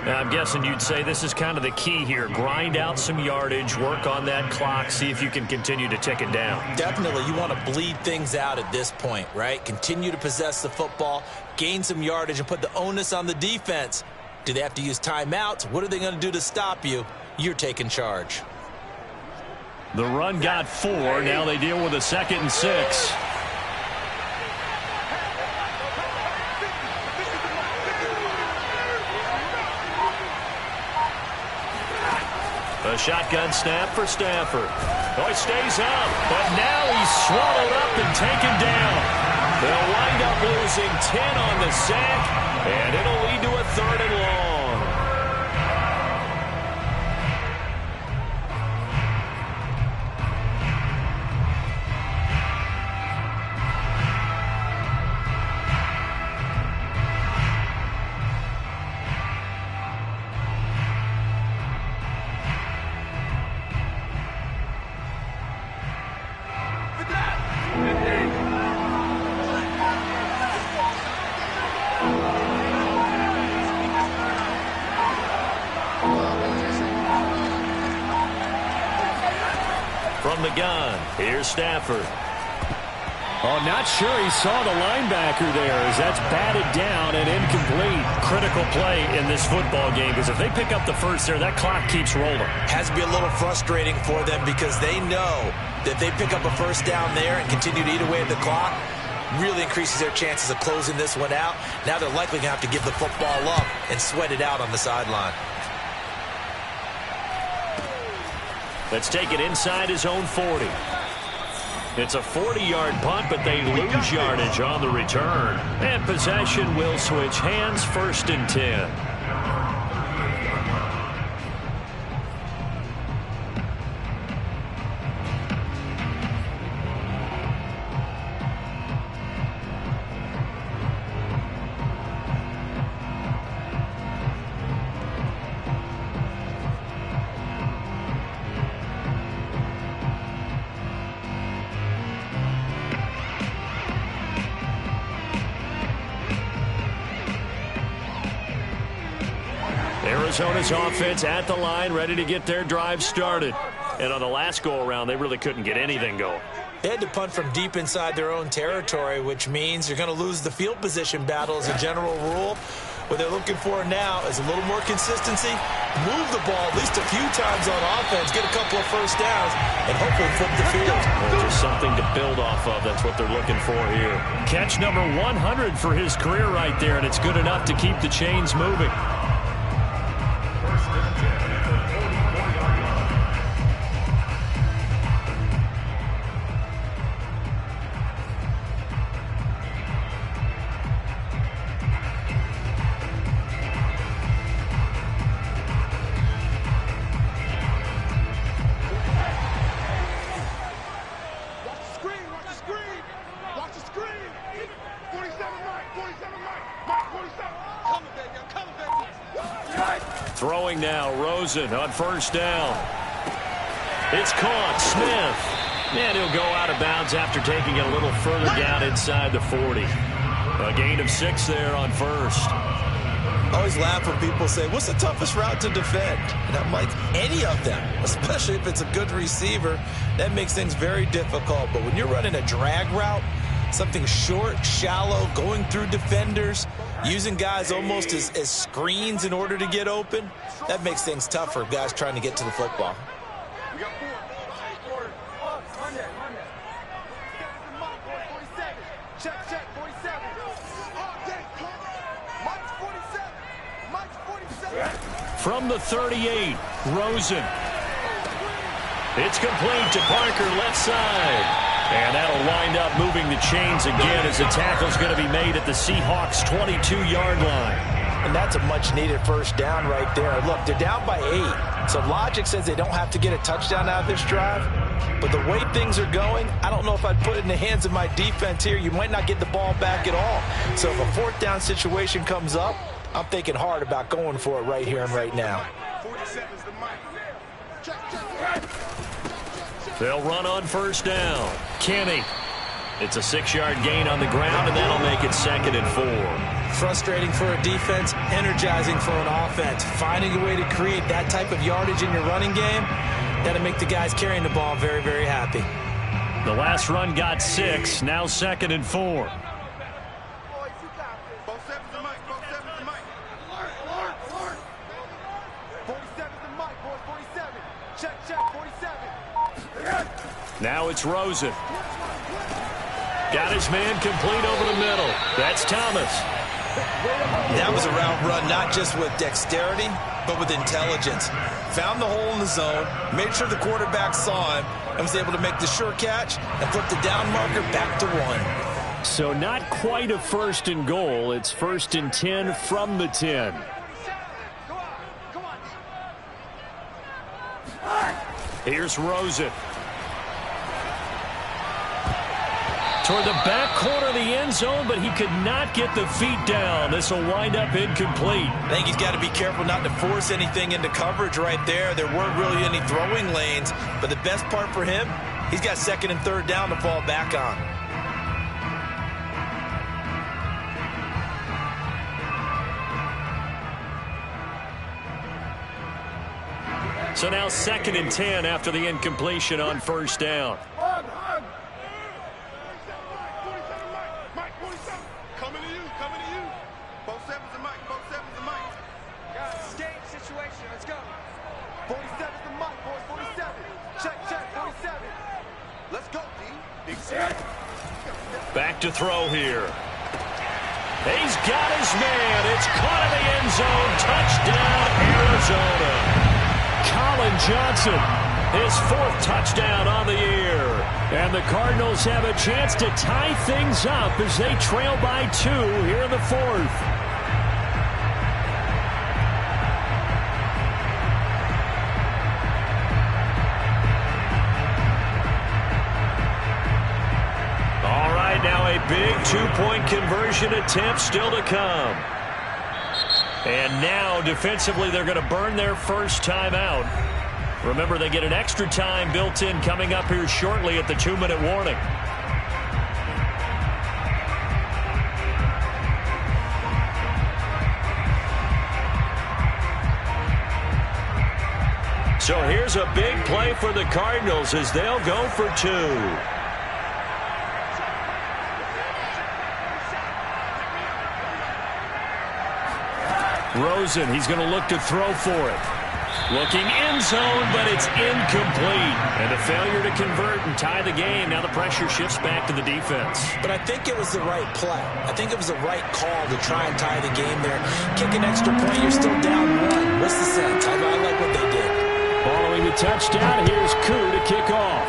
Now, I'm guessing you'd say this is kind of the key here. Grind out some yardage, work on that clock, see if you can continue to tick it down. Definitely. You want to bleed things out at this point, right? Continue to possess the football, gain some yardage, and put the onus on the defense. Do they have to use timeouts? What are they going to do to stop you? You're taking charge. The run got 4. Now they deal with a 2nd and 6. A The shotgun snap for Stafford. Oh, he stays up, but now he's swallowed up and taken down. They'll wind up losing 10 on the sack, and it'll lead to a 3rd and long. From the gun, here's Stafford. Oh, not sure he saw the linebacker there as that's batted down and incomplete. Critical play in this football game because if they pick up the first there, that clock keeps rolling. Has to be a little frustrating for them because they know that if they pick up a first down there and continue to eat away at the clock, really increases their chances of closing this one out. Now they're likely going to have to give the football up and sweat it out on the sideline. Let's take it inside his own 40. It's a 40-yard punt, but they lose yardage on the return. And possession will switch hands, 1st and 10. Arizona's offense at the line, ready to get their drive started. And on the last go-around, they really couldn't get anything going. They had to punt from deep inside their own territory, which means you're going to lose the field position battle as a general rule. What they're looking for now is a little more consistency, move the ball at least a few times on offense, get a couple of first downs, and hopefully flip the field. Well, just something to build off of. That's what they're looking for here. Catch number 100 for his career right there, and it's good enough to keep the chains moving. Throwing now, Rosen on 1st down. It's caught, Smith. And he'll go out of bounds after taking it a little further down inside the 40. A gain of 6 there on 1st. I always laugh when people say, what's the toughest route to defend? And I'm like, any of them, especially if it's a good receiver. That makes things very difficult. But when you're running a drag route, something short, shallow, going through defenders, using guys almost as screens in order to get open, that makes things tough for guys trying to get to the football. We got 4. Check, 47. Mike's 47. From the 38, Rosen. It's complete to Parker, left side. And that'll wind up moving the chains again as the tackle's going to be made at the Seahawks' 22-yard line. And that's a much-needed first down right there. Look, they're down by 8. So logic says they don't have to get a touchdown out of this drive. But the way things are going, I don't know if I'd put it in the hands of my defense here. You might not get the ball back at all. So if a 4th down situation comes up, I'm thinking hard about going for it right here and right now. 47's the mic. Check. They'll run on 1st down. Kenny. It's a 6-yard gain on the ground, and that'll make it 2nd and 4. Frustrating for a defense, energizing for an offense. Finding a way to create that type of yardage in your running game, that'll make the guys carrying the ball very, very happy. The last run got 6, now 2nd and 4. 47's the mic. 47's the mic, boys. 47. Check, 47. Now it's Rosen. Got his man complete over the middle. That's Thomas. That was a route run not just with dexterity, but with intelligence. Found the hole in the zone, made sure the quarterback saw him, and was able to make the sure catch and flip the down marker back to 1. So not quite a 1st and goal. It's 1st and 10 from the 10. Here's Rosen. Toward the back corner of the end zone, but he could not get the feet down. This will wind up incomplete. I think he's got to be careful not to force anything into coverage right there. There weren't really any throwing lanes, but the best part for him, he's got 2nd and 3rd down to fall back on. So now 2nd and 10 after the incompletion on 1st down. Coming to you. Both sevens and Mike. Got a escape situation. Let's go. 47's the Mike, boys. 47. Check. 47. Let's go, D. Big set. Back to throw here. He's got his man. It's caught in the end zone. Touchdown, Arizona. Colin Johnson, his 4th touchdown on the year. And the Cardinals have a chance to tie things up as they trail by 2 here in the 4th. All right, now a big 2-point conversion attempt still to come. And now, defensively, they're going to burn their first timeout. Remember, they get an extra time built in coming up here shortly at the 2-minute warning. So here's a big play for the Cardinals as they'll go for 2. Rosen, he's going to look to throw for it. Looking end zone, but it's incomplete. And a failure to convert and tie the game. Now the pressure shifts back to the defense. But I think it was the right play. I think it was the right call to try and tie the game there. Kick an extra point, you're still down 1. What's the sense? I like what they did. Following the touchdown, here's Koo to kick off.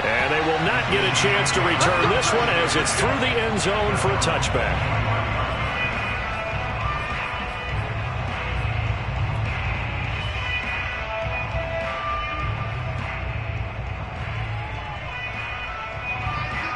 And they will not get a chance to return this one as it's through the end zone for a touchback.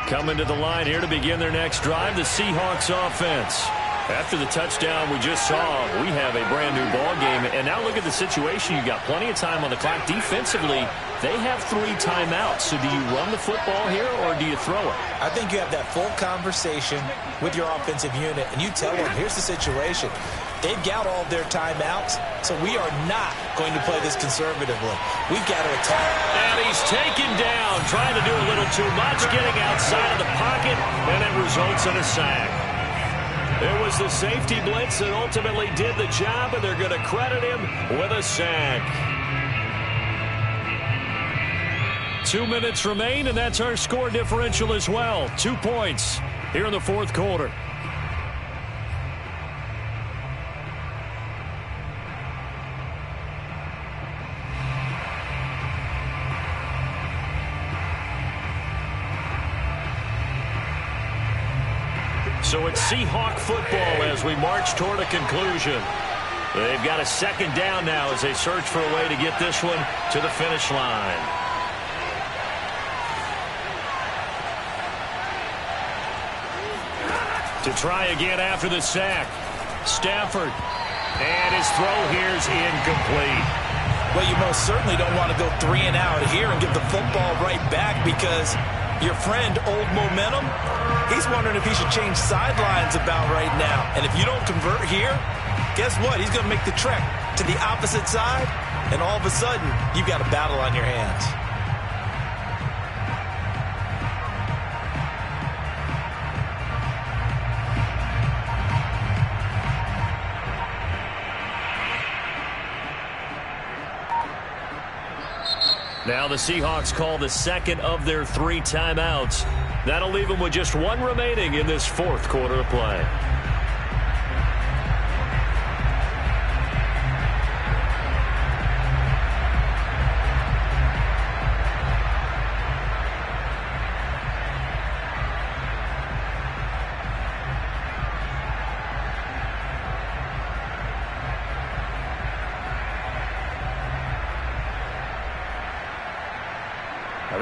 Coming to the line here to begin their next drive, the Seahawks offense. After the touchdown we just saw, we have a brand new ball game. And now look at the situation. You've got plenty of time on the clock. Defensively, they have 3 timeouts. So do you run the football here or do you throw it? I think you have that full conversation with your offensive unit, and you tell them, here's the situation. They've got all of their timeouts, so we are not going to play this conservatively. We've got to attack. And he's taken down, trying to do a little too much, getting outside of the pocket, and it results in a sack. It was the safety blitz that ultimately did the job, and they're going to credit him with a sack. 2 minutes remain, and that's our score differential as well. 2 points here in the 4th quarter. So it's Seahawk football as we march toward a conclusion. They've got a 2nd down now as they search for a way to get this one to the finish line. To try again after the sack. Stafford. And his throw here's incomplete. Well, you most certainly don't want to go 3 and out here and give the football right back because your friend, Old Momentum, he's wondering if he should change sidelines about right now. And if you don't convert here, guess what? He's going to make the trek to the opposite side, and all of a sudden, you've got a battle on your hands. Now the Seahawks call the 2nd of their 3 timeouts. That'll leave them with just one remaining in this fourth quarter of play.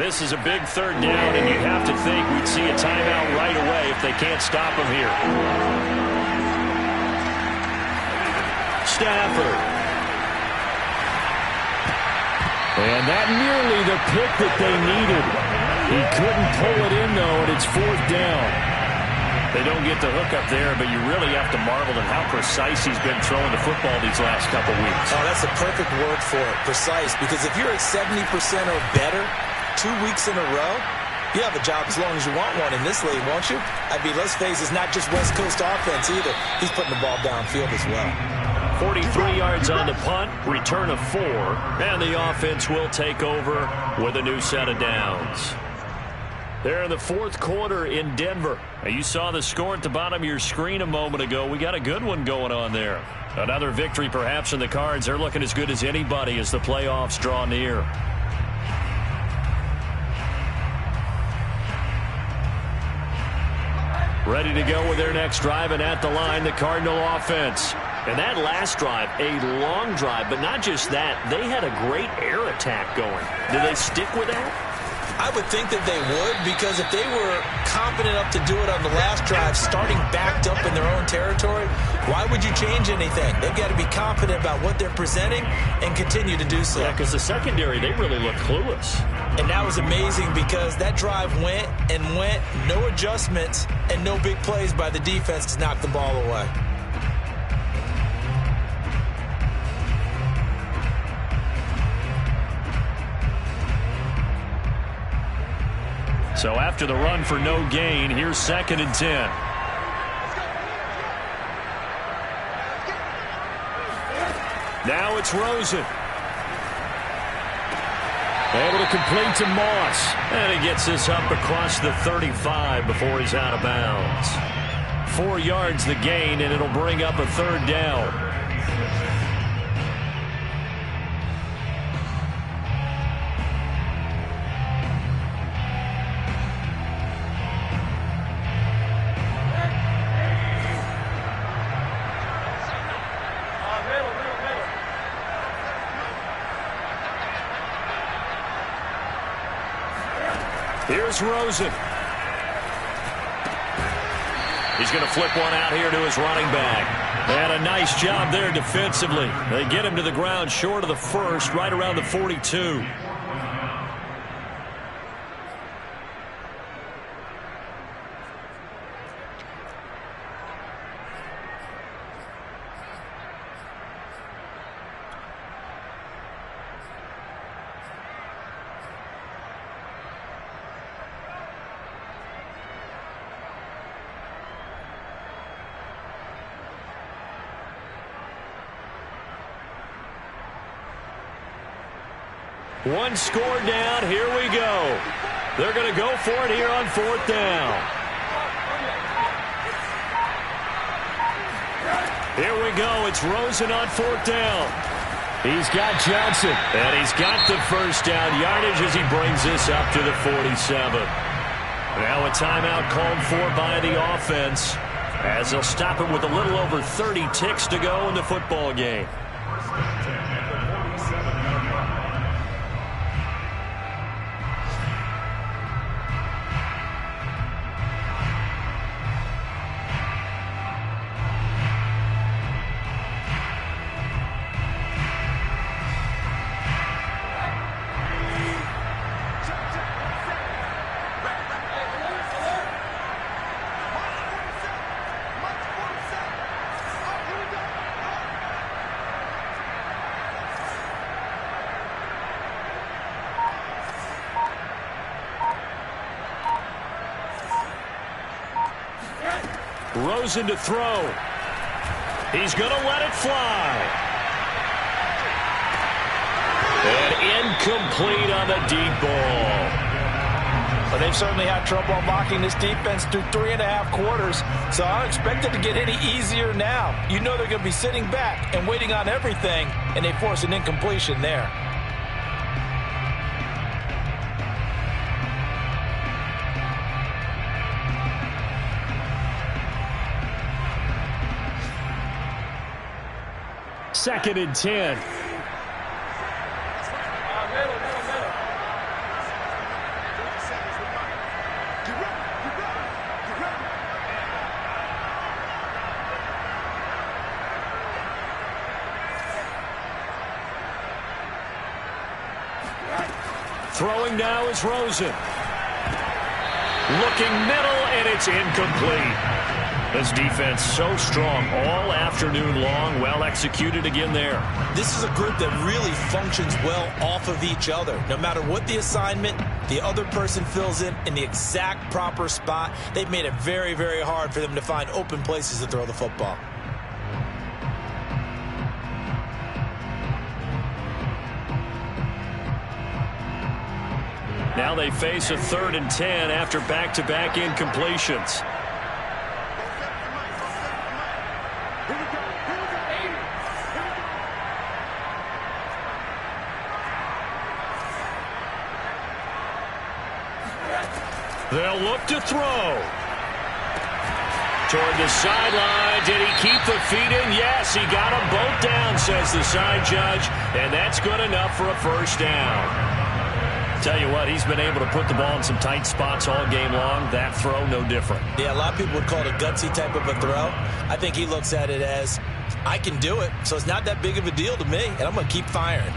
This is a big third down, and you have to think we'd see a timeout right away if they can't stop him here. Stafford. And that nearly the pick that they needed. He couldn't pull it in, though, and it's fourth down. They don't get the hook up there, but you really have to marvel at how precise he's been throwing the football these last couple weeks. Oh, that's a perfect word for it, precise, because if you're at 70% or better 2 weeks in a row, you have a job as long as you want one in this league, won't you? I mean, let's face it, it's not just West Coast offense either. He's putting the ball downfield as well. 43 yards on the punt, return of 4, and the offense will take over with a new set of downs. They're in the fourth quarter in Denver. Now, you saw the score at the bottom of your screen a moment ago. We got a good one going on there. Another victory perhaps in the cards. They're looking as good as anybody as the playoffs draw near. Ready to go with their next drive, and at the line, the Cardinal offense. And that last drive, a long drive, but not just that. They had a great air attack going. Do they stick with that? I would think that they would, because if they were confident enough to do it on the last drive, starting backed up in their own territory, why would you change anything? They've got to be confident about what they're presenting and continue to do so. Yeah, because the secondary, they really looked clueless. And that was amazing because that drive went and went, no adjustments, and no big plays by the defense to knock the ball away. So after the run for no gain, here's 2nd and 10. Now it's Rosen. Able to complete to Moss. And he gets this up across the 35 before he's out of bounds. 4 yards the gain, and it'll bring up a third down. Here's Rosen. He's going to flip one out here to his running back. And a nice job there defensively. They get him to the ground short of the first, right around the 42. One score down. Here we go. They're going to go for it here on 4th down. Here we go. It's Rosen on 4th down. He's got Johnson. And he's got the first down yardage as he brings this up to the 47. Now a timeout called for by the offense as they'll stop it with a little over 30 ticks to go in the football game. Rosen to throw. He's going to let it fly. And incomplete on the deep ball. But they've certainly had trouble unlocking this defense through 3.5 quarters, so I don't expect it to get any easier now. You know they're going to be sitting back and waiting on everything, and they force an incompletion there. Second and 10. Throwing now is Rosen. Looking middle, and it's incomplete. This defense so strong all afternoon long. Well executed again there. This is a group that really functions well off of each other. No matter what the assignment, the other person fills in the exact proper spot. They've made it very, very hard for them to find open places to throw the football. Now they face a 3rd and 10 after back-to-back incompletions. They'll look to throw. Toward the sideline. Did he keep the feet in? Yes, he got them both down, says the side judge. And that's good enough for a first down. Tell you what, he's been able to put the ball in some tight spots all game long. That throw, no different. Yeah, a lot of people would call it a gutsy type of a throw. I think he looks at it as, I can do it, so it's not that big of a deal to me, and I'm going to keep firing.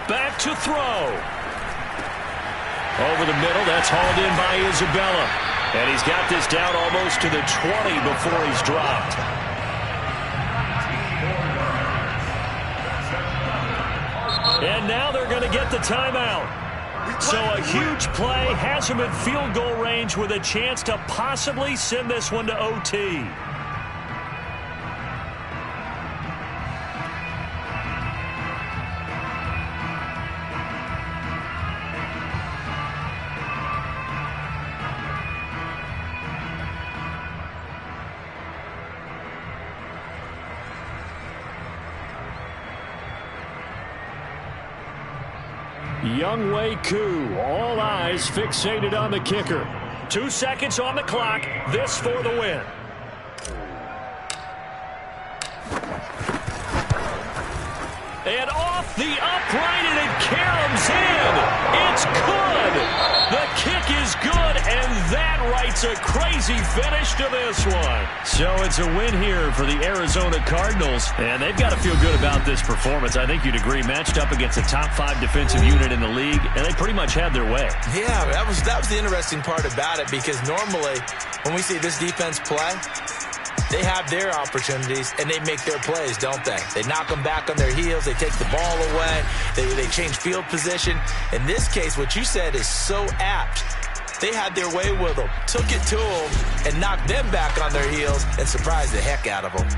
Back to throw. Over the middle, that's hauled in by Isabella. And he's got this down almost to the 20 before he's dropped. And now they're going to get the timeout. So a huge play has him in field goal range with a chance to possibly send this one to OT. Younghoe Koo, all eyes fixated on the kicker. 2 seconds on the clock. This for the win. And off the upright, and it caroms in. It's good. The kick is good, and that writes a crazy finish to this one. So it's a win here for the Arizona Cardinals, and they've got to feel good about this performance. I think you'd agree, matched up against a top 5 defensive unit in the league, and they pretty much had their way. Yeah, that was the interesting part about it, because normally when we see this defense play, they have their opportunities, and they make their plays, don't they? They knock them back on their heels. They take the ball away. They change field position. In this case, what you said is so apt. They had their way with them, took it to them, and knocked them back on their heels and surprised the heck out of them.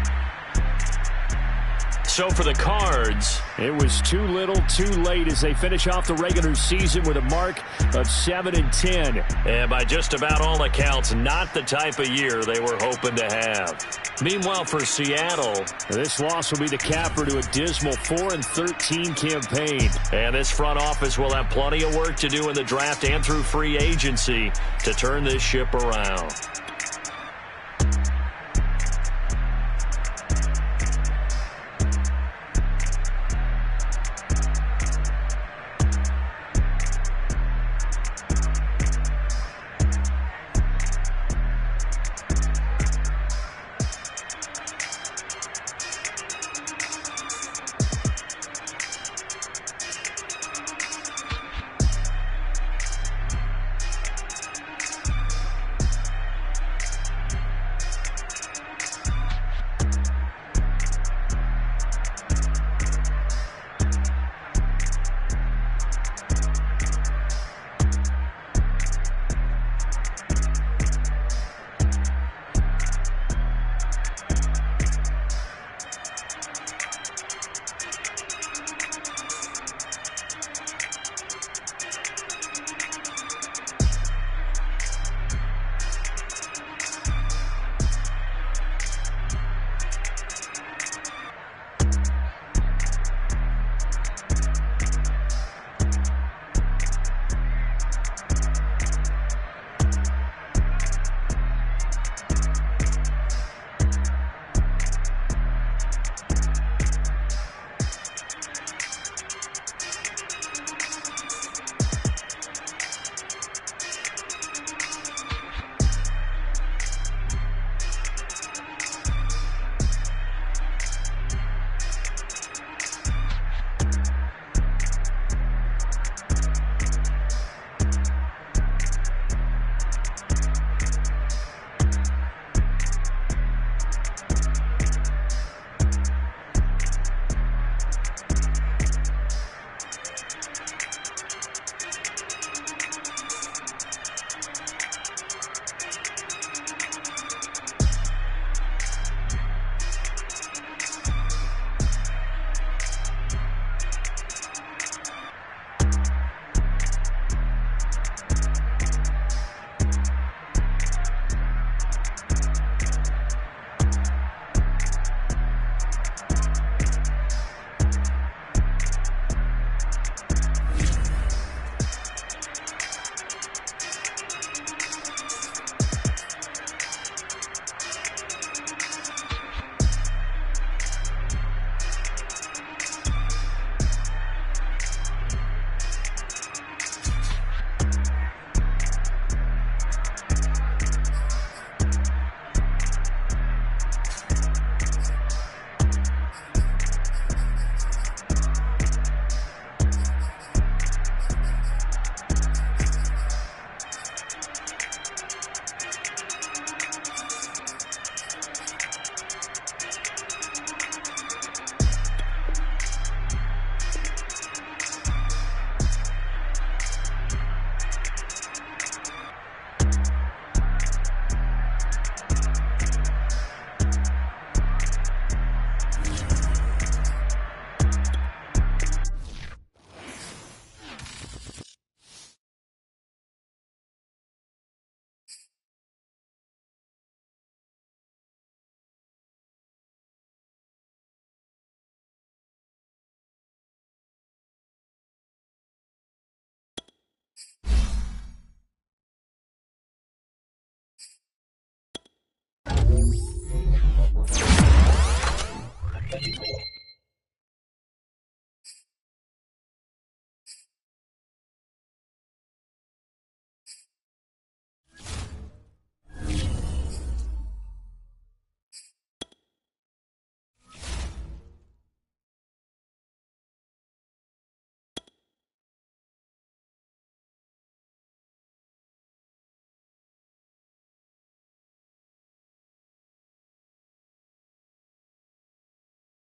So for the Cards, it was too little, too late as they finish off the regular season with a mark of 7-10. And by just about all accounts, not the type of year they were hoping to have. Meanwhile, for Seattle, this loss will be the capper to a dismal 4-13 campaign. And this front office will have plenty of work to do in the draft and through free agency to turn this ship around.